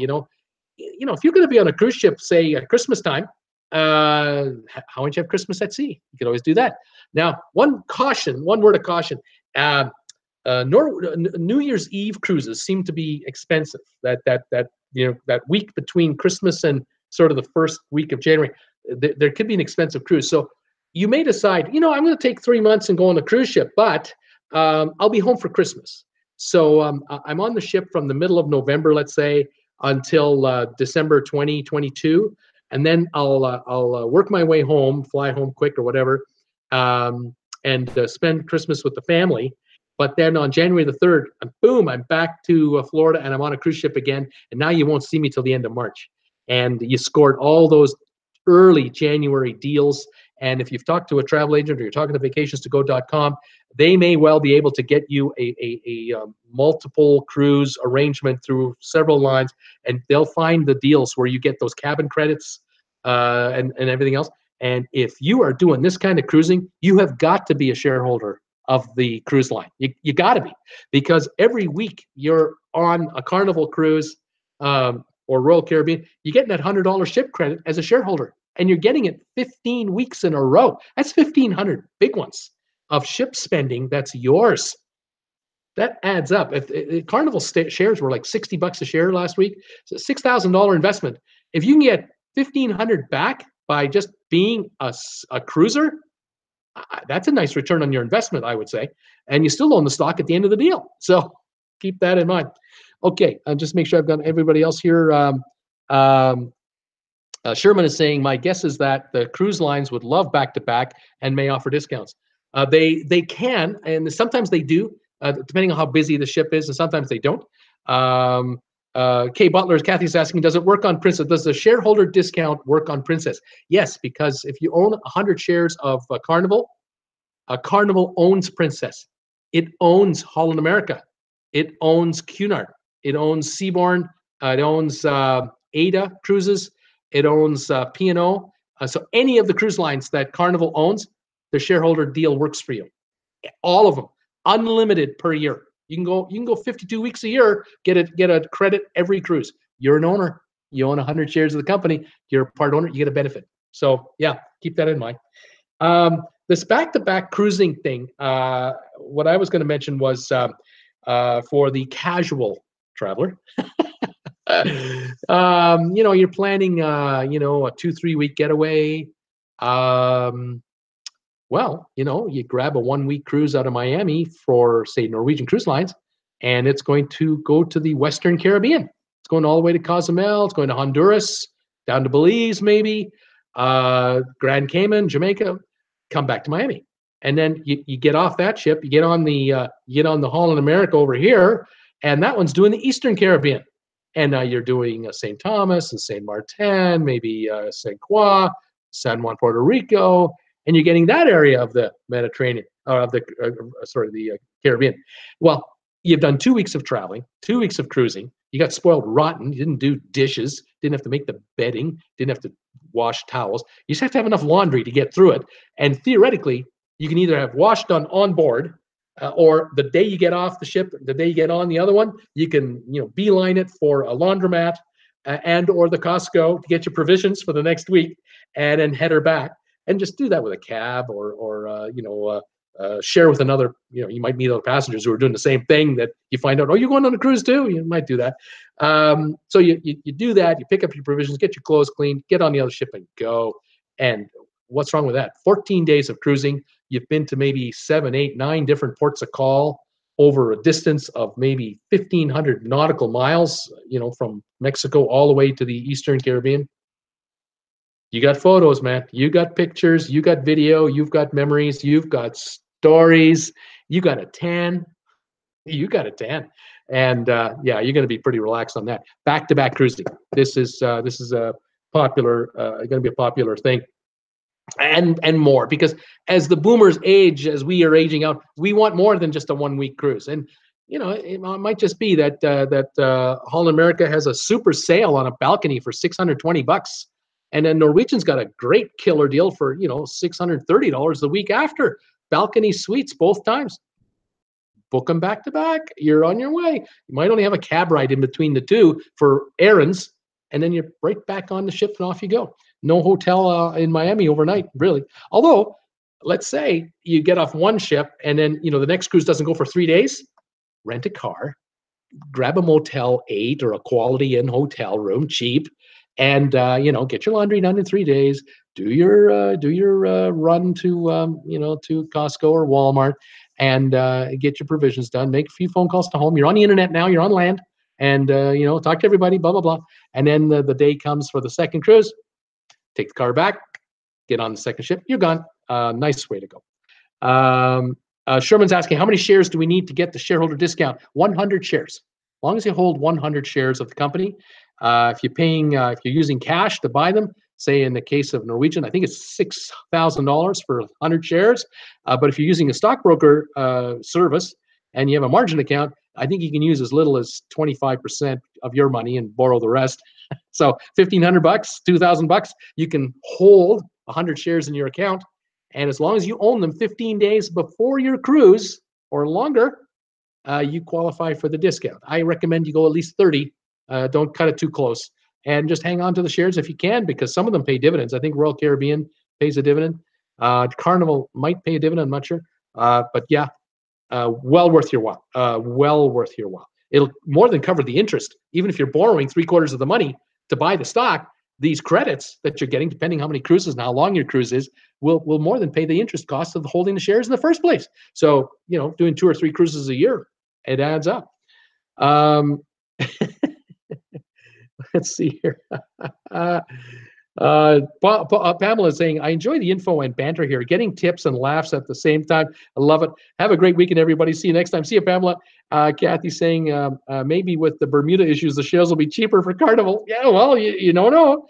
you're going to be on a cruise ship, say at Christmas time, how would you have Christmas at sea? You could always do that. Now, one word of caution. New Year's Eve cruises seem to be expensive. That week between Christmas and sort of the first week of January, there could be an expensive cruise. So, you may decide, I'm going to take 3 months and go on a cruise ship, but I'll be home for Christmas. So I'm on the ship from the middle of November, let's say, until December 2022, and then I'll work my way home, fly home quick or whatever, and spend Christmas with the family. But then on January the 3rd, boom, I'm back to Florida, and I'm on a cruise ship again. And now you won't see me till the end of March. And you scored all those early January deals. And if you've talked to a travel agent or you're talking to vacations2go.com, they may well be able to get you a multiple cruise arrangement through several lines, and they'll find the deals where you get those cabin credits and everything else. And if you are doing this kind of cruising, you have got to be a shareholder of the cruise line. You got to be, because every week you're on a Carnival cruise or Royal Caribbean, you're getting that $100 ship credit as a shareholder, and you're getting it 15 weeks in a row. That's 1,500 big ones of ship spending that's yours. That adds up. If Carnival shares were like $60 a share last week, so $6,000 investment. If you can get 1,500 back by just being a cruiser, that's a nice return on your investment, I would say. And you still own the stock at the end of the deal. So keep that in mind. Okay, just make sure I've got everybody else here. Sherman is saying, my guess is that the cruise lines would love back-to-back and may offer discounts. They can, and sometimes they do, depending on how busy the ship is, and sometimes they don't. Kay Butler, Kathy's asking, does it work on Princess? Does the shareholder discount work on Princess? Yes, because if you own 100 shares of Carnival owns Princess. It owns Holland America. It owns Cunard. It owns Seabourn. It owns Ada Cruises. It owns P&O. So any of the cruise lines that Carnival owns, the shareholder deal works for you. All of them, unlimited per year. You can go 52 weeks a year, get a credit every cruise. You're an owner. You own 100 shares of the company. You're a part owner. You get a benefit. So yeah, keep that in mind. This back-to-back cruising thing. What I was going to mention was for the casual traveler. You're planning, a 2-3 week getaway. You grab a 1 week cruise out of Miami for, say, Norwegian Cruise Lines, and it's going to go to the Western Caribbean. It's going all the way to Cozumel. It's going to Honduras, down to Belize, maybe, Grand Cayman, Jamaica, come back to Miami. And then you get off that ship, you get on the Holland America over here, and that one's doing the Eastern Caribbean. And you're doing St. Thomas and St. Martin, maybe St. Croix, San Juan, Puerto Rico, and you're getting that area of the Mediterranean, of the Caribbean. Well, you've done 2 weeks of traveling, 2 weeks of cruising. You got spoiled rotten. You didn't do dishes, didn't have to make the bedding, didn't have to wash towels. You just have to have enough laundry to get through it. And theoretically, you can either have wash done on board, or the day you get off the ship, the day you get on the other one, you can beeline it for a laundromat and or the Costco to get your provisions for the next week, and then head her back. And just do that with a cab or share with another. You might meet other passengers who are doing the same thing that you find out, oh, you're going on a cruise too? You might do that. So you do that. You pick up your provisions, get your clothes clean, get on the other ship and go. And what's wrong with that? 14 days of cruising. You've been to maybe 7, 8, 9 different ports of call over a distance of maybe 1,500 nautical miles, from Mexico all the way to the Eastern Caribbean. You got photos, man. You got pictures. You got video. You've got memories. You've got stories. You got a tan. And you're going to be pretty relaxed on that. Back-to-back cruising. This is a popular, going to be a popular thing. And more, because as the boomers age, as we are aging out, we want more than just a 1 week cruise. And it might just be that Holland America has a super sale on a balcony for $620, and then Norwegian's got a great killer deal for $630 the week after. Balcony suites both times. Book them back to back. You're on your way. You might only have a cab ride in between the two for errands, and then you're right back on the ship and off you go. No hotel in Miami overnight, really. Although, let's say you get off one ship and then, the next cruise doesn't go for 3 days. Rent a car, grab a Motel 8 or a Quality Inn hotel room, cheap, and, get your laundry done in 3 days. do your run to to Costco or Walmart and get your provisions done. Make a few phone calls to home. You're on the internet now. You're on land, and talk to everybody. Blah blah blah. And then the day comes for the second cruise. Take the car back. Get on the second ship. You're gone. Nice way to go. Sherman's asking, how many shares do we need to get the shareholder discount? 100 shares. As long as you hold 100 shares of the company. If you're using cash to buy them, say in the case of Norwegian, I think it's $6,000 for 100 shares. But if you're using a stockbroker service and you have a margin account, I think you can use as little as 25% of your money and borrow the rest. So $1,500, $2,000, you can hold 100 shares in your account. And as long as you own them 15 days before your cruise or longer, you qualify for the discount. I recommend you go at least 30. Don't cut it too close. And just hang on to the shares if you can, because some of them pay dividends. I think Royal Caribbean pays a dividend. Carnival might pay a dividend, I'm not sure. But yeah, well worth your while. Well worth your while. It'll more than cover the interest. Even if you're borrowing 3/4 of the money to buy the stock, these credits that you're getting, depending how many cruises and how long your cruise is, will more than pay the interest cost of holding the shares in the first place. So, doing 2 or 3 cruises a year, it adds up. Let's see here. Pamela is saying, I enjoy the info and banter here, getting tips and laughs at the same time. I love it. Have a great weekend, everybody. See you next time. See you, Pamela. Kathy saying, maybe with the Bermuda issues, the shares will be cheaper for Carnival. Yeah, well, you don't know.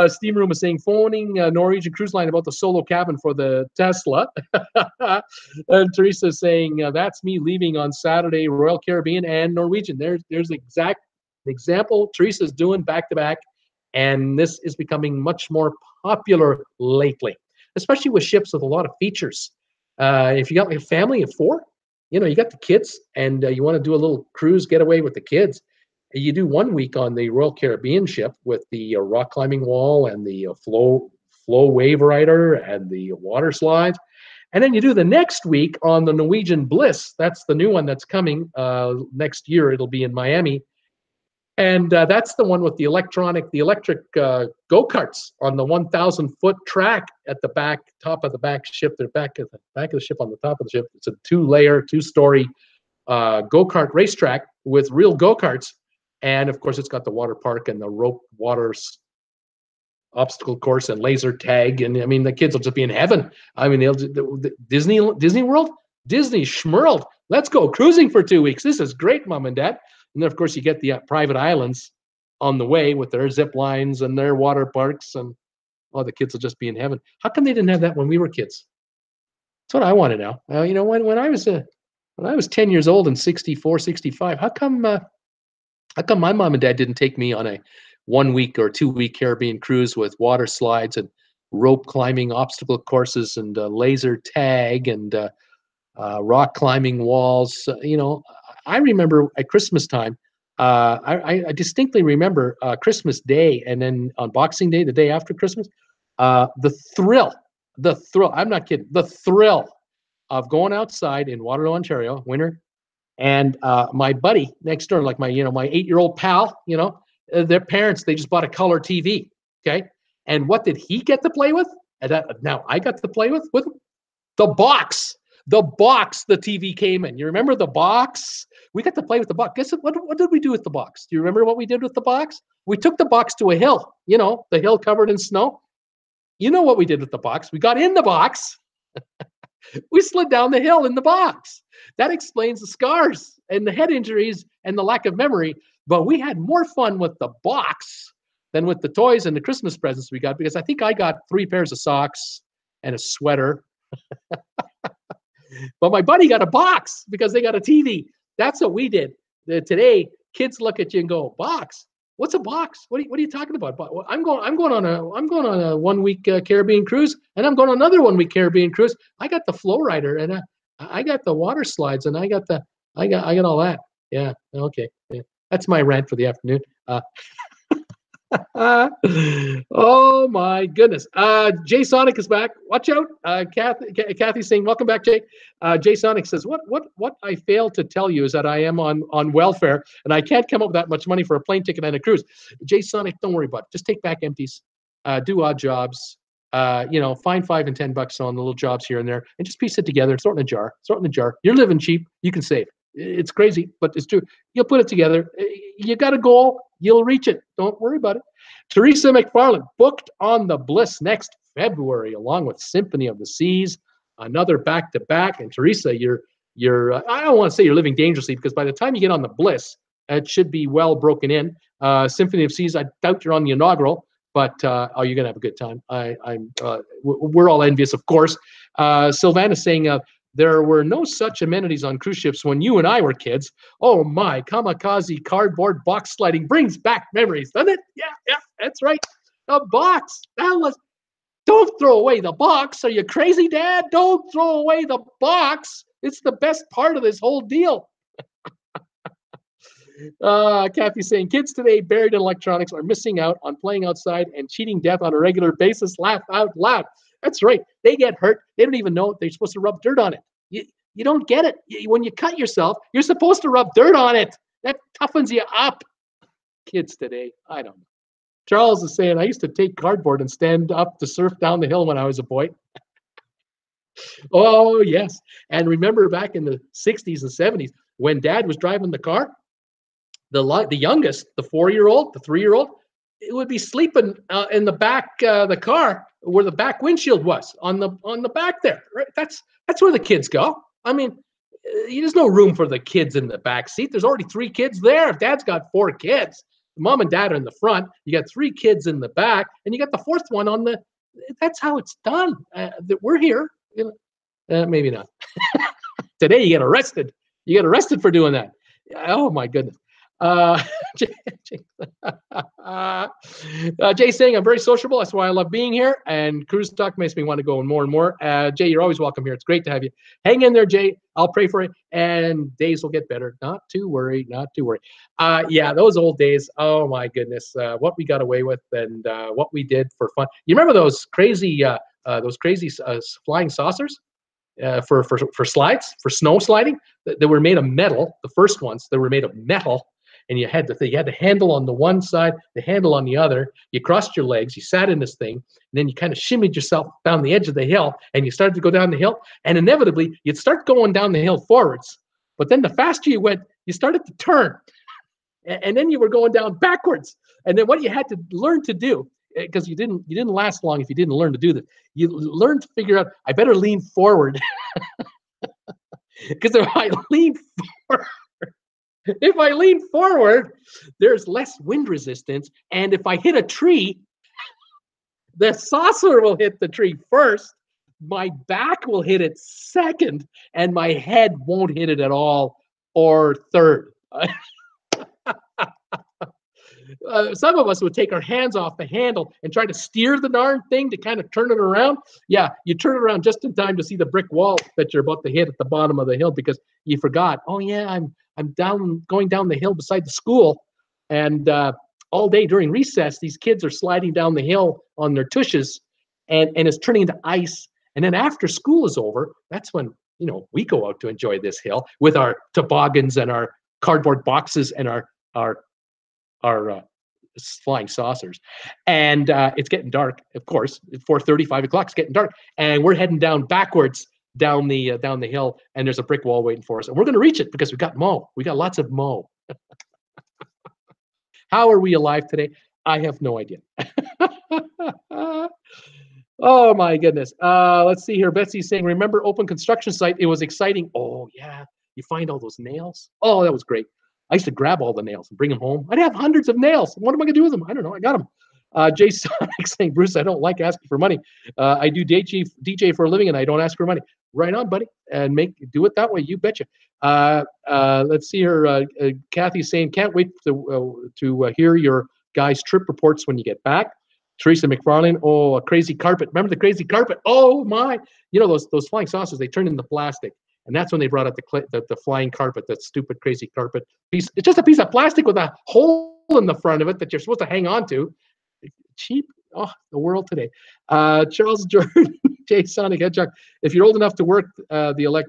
Steam Room is saying, phoning Norwegian Cruise Line about the solo cabin for the Tesla. And Teresa is saying, that's me leaving on Saturday, Royal Caribbean and Norwegian. There's the exact example Teresa's doing back-to-back. And this is becoming much more popular lately, especially with ships with a lot of features. If you got a family of 4, you got the kids, and you want to do a little cruise getaway with the kids, you do 1 week on the Royal Caribbean ship with the rock climbing wall and the flow wave rider and the water slides. And then you do the next week on the Norwegian Bliss. That's the new one that's coming next year. It'll be in Miami. And that's the one with the electric go-karts on the 1,000-foot track at the top of the back ship. They're back of the ship on the top of the ship. It's a 2-story go-kart racetrack with real go-karts. And of course, it's got the water park and the rope waters obstacle course and laser tag. And I mean, the kids will just be in heaven. I mean, Disney World, Disney Schmerled. Let's go cruising for 2 weeks. This is great, Mom and Dad. And then, of course, you get the private islands on the way with their zip lines and their water parks, and the kids will just be in heaven. How come they didn't have that when we were kids? That's what I want to know. When I was 10 years old and 64, 65, how come my mom and dad didn't take me on a 1 week or 2 week Caribbean cruise with water slides and rope climbing obstacle courses and laser tag and rock climbing walls? I remember at Christmas time, I distinctly remember Christmas Day, and then on Boxing Day, the day after Christmas, the thrill, I'm not kidding, the thrill of going outside in Waterloo, Ontario, winter, and my buddy next door, like my 8-year-old pal, their parents, they just bought a color TV, okay? And what did he get to play with? Now I got to play with the box. The box the TV came in. You remember the box? We got to play with the box. Guess what did we do with the box? Do you remember what we did with the box? We took the box to a hill, the hill covered in snow. You know what we did with the box? We got in the box. We slid down the hill in the box. That explains the scars and the head injuries and the lack of memory. But we had more fun with the box than with the toys and the Christmas presents we got, because I think I got 3 pairs of socks and a sweater. But my buddy got a box because they got a TV. That's what we did. Today, kids look at you and go, "Box? What's a box? What are you talking about?" I'm going on a 1 week Caribbean cruise, and I'm going on another 1 week Caribbean cruise. I got the flow rider, and I got the water slides, and I got all that. Yeah, okay. Yeah. That's my rant for the afternoon. Oh my goodness. Jay Sonic is back. Watch out. Kathy's saying, welcome back, Jay. Jay Sonic says, what I failed to tell you is that I am on welfare and I can't come up with that much money for a plane ticket and a cruise. Jay Sonic, don't worry about it. Just take back empties. do odd jobs, find $5 and $10 on the little jobs here and there, and just piece it together, throw it in a jar, You're living cheap, you can save. It's crazy, but it's true. You'll put it together. You got a goal, you'll reach it. Don't worry about it. Teresa McFarland booked on the Bliss next February, along with Symphony of the Seas, another back-to-back. And Teresa, you're I don't want to say you're living dangerously, because by the time you get on the Bliss, it should be well broken in. Symphony of Seas, I doubt you're on the inaugural, but you're going to have a good time. We're all envious, of course. Sylvana's saying, there were no such amenities on cruise ships when you and I were kids. Oh my, kamikaze cardboard box sliding brings back memories, doesn't it? Yeah, that's right. The box. Don't throw away the box. Are you crazy, Dad? Don't throw away the box. It's the best part of this whole deal. Kathy's saying, kids today buried in electronics are missing out on playing outside and cheating death on a regular basis. Laugh out loud. That's right. They get hurt. They don't even know they're supposed to rub dirt on it. You don't get it. When you cut yourself, you're supposed to rub dirt on it. That toughens you up. Kids today, I don't know. Charles is saying, I used to take cardboard and stand up to surf down the hill when I was a boy. Oh, yes. And remember back in the 60s and 70s, when Dad was driving the car, the youngest, the 4-year-old, the 3-year-old, it would be sleeping in the back the car where the back windshield was on the back there. Right? That's where the kids go. I mean, there's no room for the kids in the back seat. There's already 3 kids there. If Dad's got 4 kids, Mom and Dad are in the front. You got 3 kids in the back, and you got the 4th one on the. That's how it's done. We're here. Maybe not. Today you get arrested. You get arrested for doing that. Oh my goodness. Jay saying, I'm very sociable. That's why I love being here. And cruise talk makes me want to go more and more. Jay, you're always welcome here. It's great to have you. Hang in there, Jay. I'll pray for you. And days will get better. Not to worry. Yeah, those old days. Oh my goodness. What we got away with and what we did for fun. You remember those crazy flying saucers? For slides, for snow sliding, they were made of metal. The first ones, they were made of metal, and you had the handle on the one side, the handle on the other. You crossed your legs, you sat in this thing, and then you kind of shimmied yourself down the edge of the hill, and you started to go down the hill, and inevitably you'd start going down the hill forwards. But then the faster you went, you started to turn, and then you were going down backwards. And then what you had to learn to do, because you didn't last long if you didn't learn to do that. You learn to figure out, I better lean forward. Because if I lean forward, there's less wind resistance. And if I hit a tree, the saucer will hit the tree first, my back will hit it second, and my head won't hit it at all, or third. Some of us would take our hands off the handle and try to steer the darn thing to kind of turn it around. Yeah, you turn it around just in time to see the brick wall that you're about to hit at the bottom of the hill, because you forgot. Oh yeah, I'm going down the hill beside the school, and all day during recess, these kids are sliding down the hill on their tushes, and it's turning into ice. And then after school is over, that's when we go out to enjoy this hill with our toboggans and our cardboard boxes and our flying saucers. And it's getting dark, of course. It's 4:30, 5 o'clock. It's getting dark, and we're heading down backwards down the hill. And there's a brick wall waiting for us, and we're going to reach it because we got Mo. We got lots of Mo. How are we alive today? I have no idea. Oh my goodness. Let's see here. Betsy's saying, remember open construction site? It was exciting. Oh yeah, you find all those nails. Oh, that was great. I used to grab all the nails and bring them home. I'd have hundreds of nails. What am I going to do with them? I don't know. I got them. Jay Sonic saying, Bruce, I don't like asking for money. I do DJ for a living, and I don't ask for money. Right on, buddy. And do it that way. You betcha. Let's see here. Kathy's saying, can't wait to hear your guys' trip reports when you get back. Teresa McFarlane, oh, a crazy carpet. Remember the crazy carpet? Oh, my. Those flying saucers, they turn into plastic. And that's when they brought out the flying carpet, that stupid, crazy carpet piece. It's just a piece of plastic with a hole in the front of it that you're supposed to hang on to. Cheap. Oh, the world today. Charles Jordan, Jay Sonic Hedgehog. If you're old enough to work the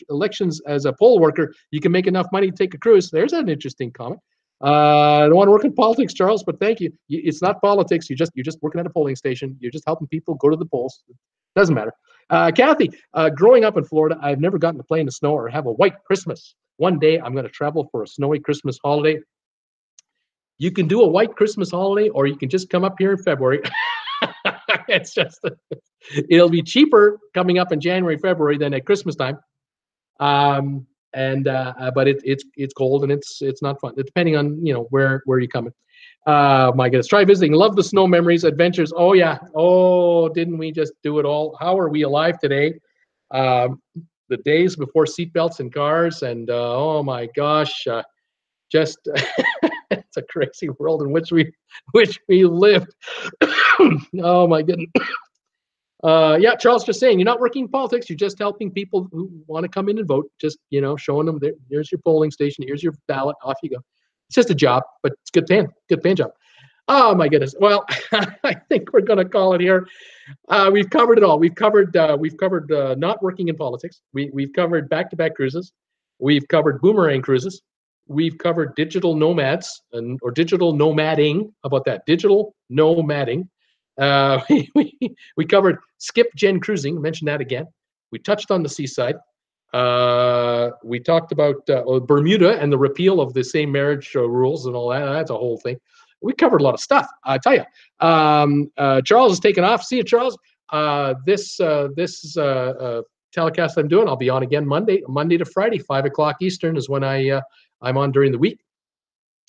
elections as a poll worker, you can make enough money to take a cruise. There's an interesting comment. I don't want to work in politics, Charles, but thank you. It's not politics. You're just working at a polling station. You're just helping people go to the polls. Doesn't matter. Kathy, growing up in Florida, I've never gotten to play in the snow or have a white Christmas. One day I'm going to travel for a snowy Christmas holiday. You can do a white Christmas holiday, or you can just come up here in February. It's just, it'll be cheaper coming up in January, February than at Christmas time. But it's cold and it's not fun. Depending on where you're coming. My goodness, try visiting. Love the snow memories, adventures. Oh yeah. Oh, didn't we just do it all? How are we alive today? The days before seatbelts in cars, and oh my gosh, just it's a crazy world in which we lived. Oh my goodness. Yeah, Charles, just saying, you're not working in politics. You're just helping people who want to come in and vote. Just showing them here's your polling station, here's your ballot, off you go. It's just a job, but it's good paying job. Oh my goodness. Well, I think we're gonna call it here. We've covered it all. We've covered not working in politics. We've covered back-to-back cruises. We've covered boomerang cruises. We've covered digital nomads or digital nomading. How about that? Digital nomading. We covered skip gen cruising. I mentioned that again. We touched on the seaside. We talked about Bermuda and the repeal of the same marriage rules and all that. That's a whole thing. We covered a lot of stuff. I tell you. Charles is taking off. See you, Charles. This telecast I'm doing, I'll be on again Monday to Friday, 5 o'clock Eastern is when I'm on during the week.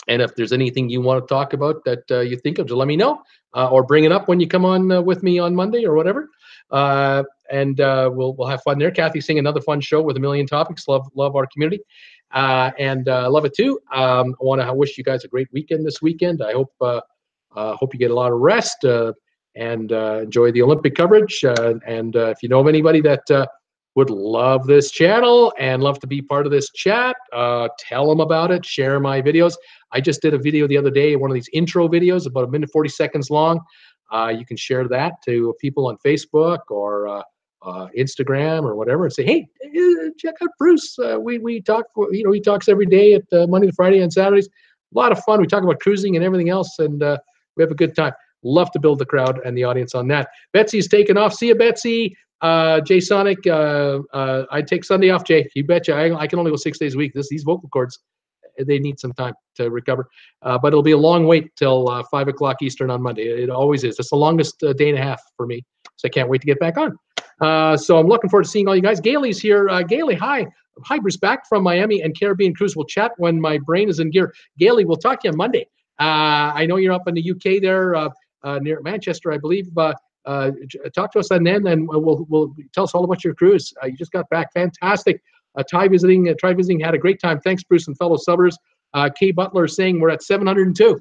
And if there's anything you want to talk about that you think of, just let me know, or bring it up when you come on with me on Monday or whatever. And we'll have fun there. Kathy's saying another fun show with a million topics. Love our community, and love it too. I want to wish you guys a great weekend this weekend. I hope you get a lot of rest and enjoy the Olympic coverage. And if you know of anybody that would love this channel and love to be part of this chat, tell them about it. Share my videos. I just did a video the other day, one of these intro videos, about 1 minute 40 seconds long. You can share that to people on Facebook or Instagram or whatever, and say, "Hey, check out Bruce. We talk. He talks every day at Monday to Friday and Saturdays. A lot of fun. We talk about cruising and everything else, and we have a good time. Love to build the crowd and the audience on that." Betsy's taking off. See you, Betsy. Jay Sonic, I take Sunday off, Jay. You betcha. I can only go 6 days a week. These vocal cords, they need some time to recover. But it'll be a long wait till 5 o'clock Eastern on Monday. It always is. It's the longest day and a half for me. So I can't wait to get back on. So I'm looking forward to seeing all you guys. Gailey's here. Gailey, hi. Hi, Bruce, back from Miami and Caribbean Cruise. We'll chat when my brain is in gear. Gailey, we'll talk to you on Monday. I know you're up in the UK there, near Manchester, I believe. Talk to us and then we'll tell us all about your cruise. You just got back. Fantastic. Try visiting, had a great time. Thanks, Bruce and fellow subbers. Kay Butler saying we're at 702.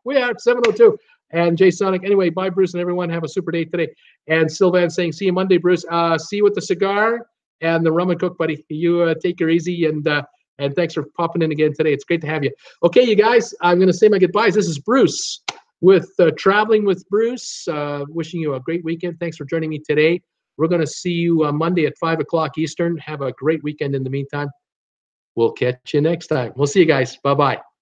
We are at 702. And Jay Sonic, anyway, bye, Bruce, and everyone. Have a super day today. And Sylvan saying, see you Monday, Bruce. See you with the cigar and the rum and coke, buddy. You take her easy, and thanks for popping in again today. It's great to have you. Okay, you guys, I'm going to say my goodbyes. This is Bruce with Traveling with Bruce. Wishing you a great weekend. Thanks for joining me today. We're going to see you Monday at 5 o'clock Eastern. Have a great weekend in the meantime. We'll catch you next time. We'll see you guys. Bye-bye.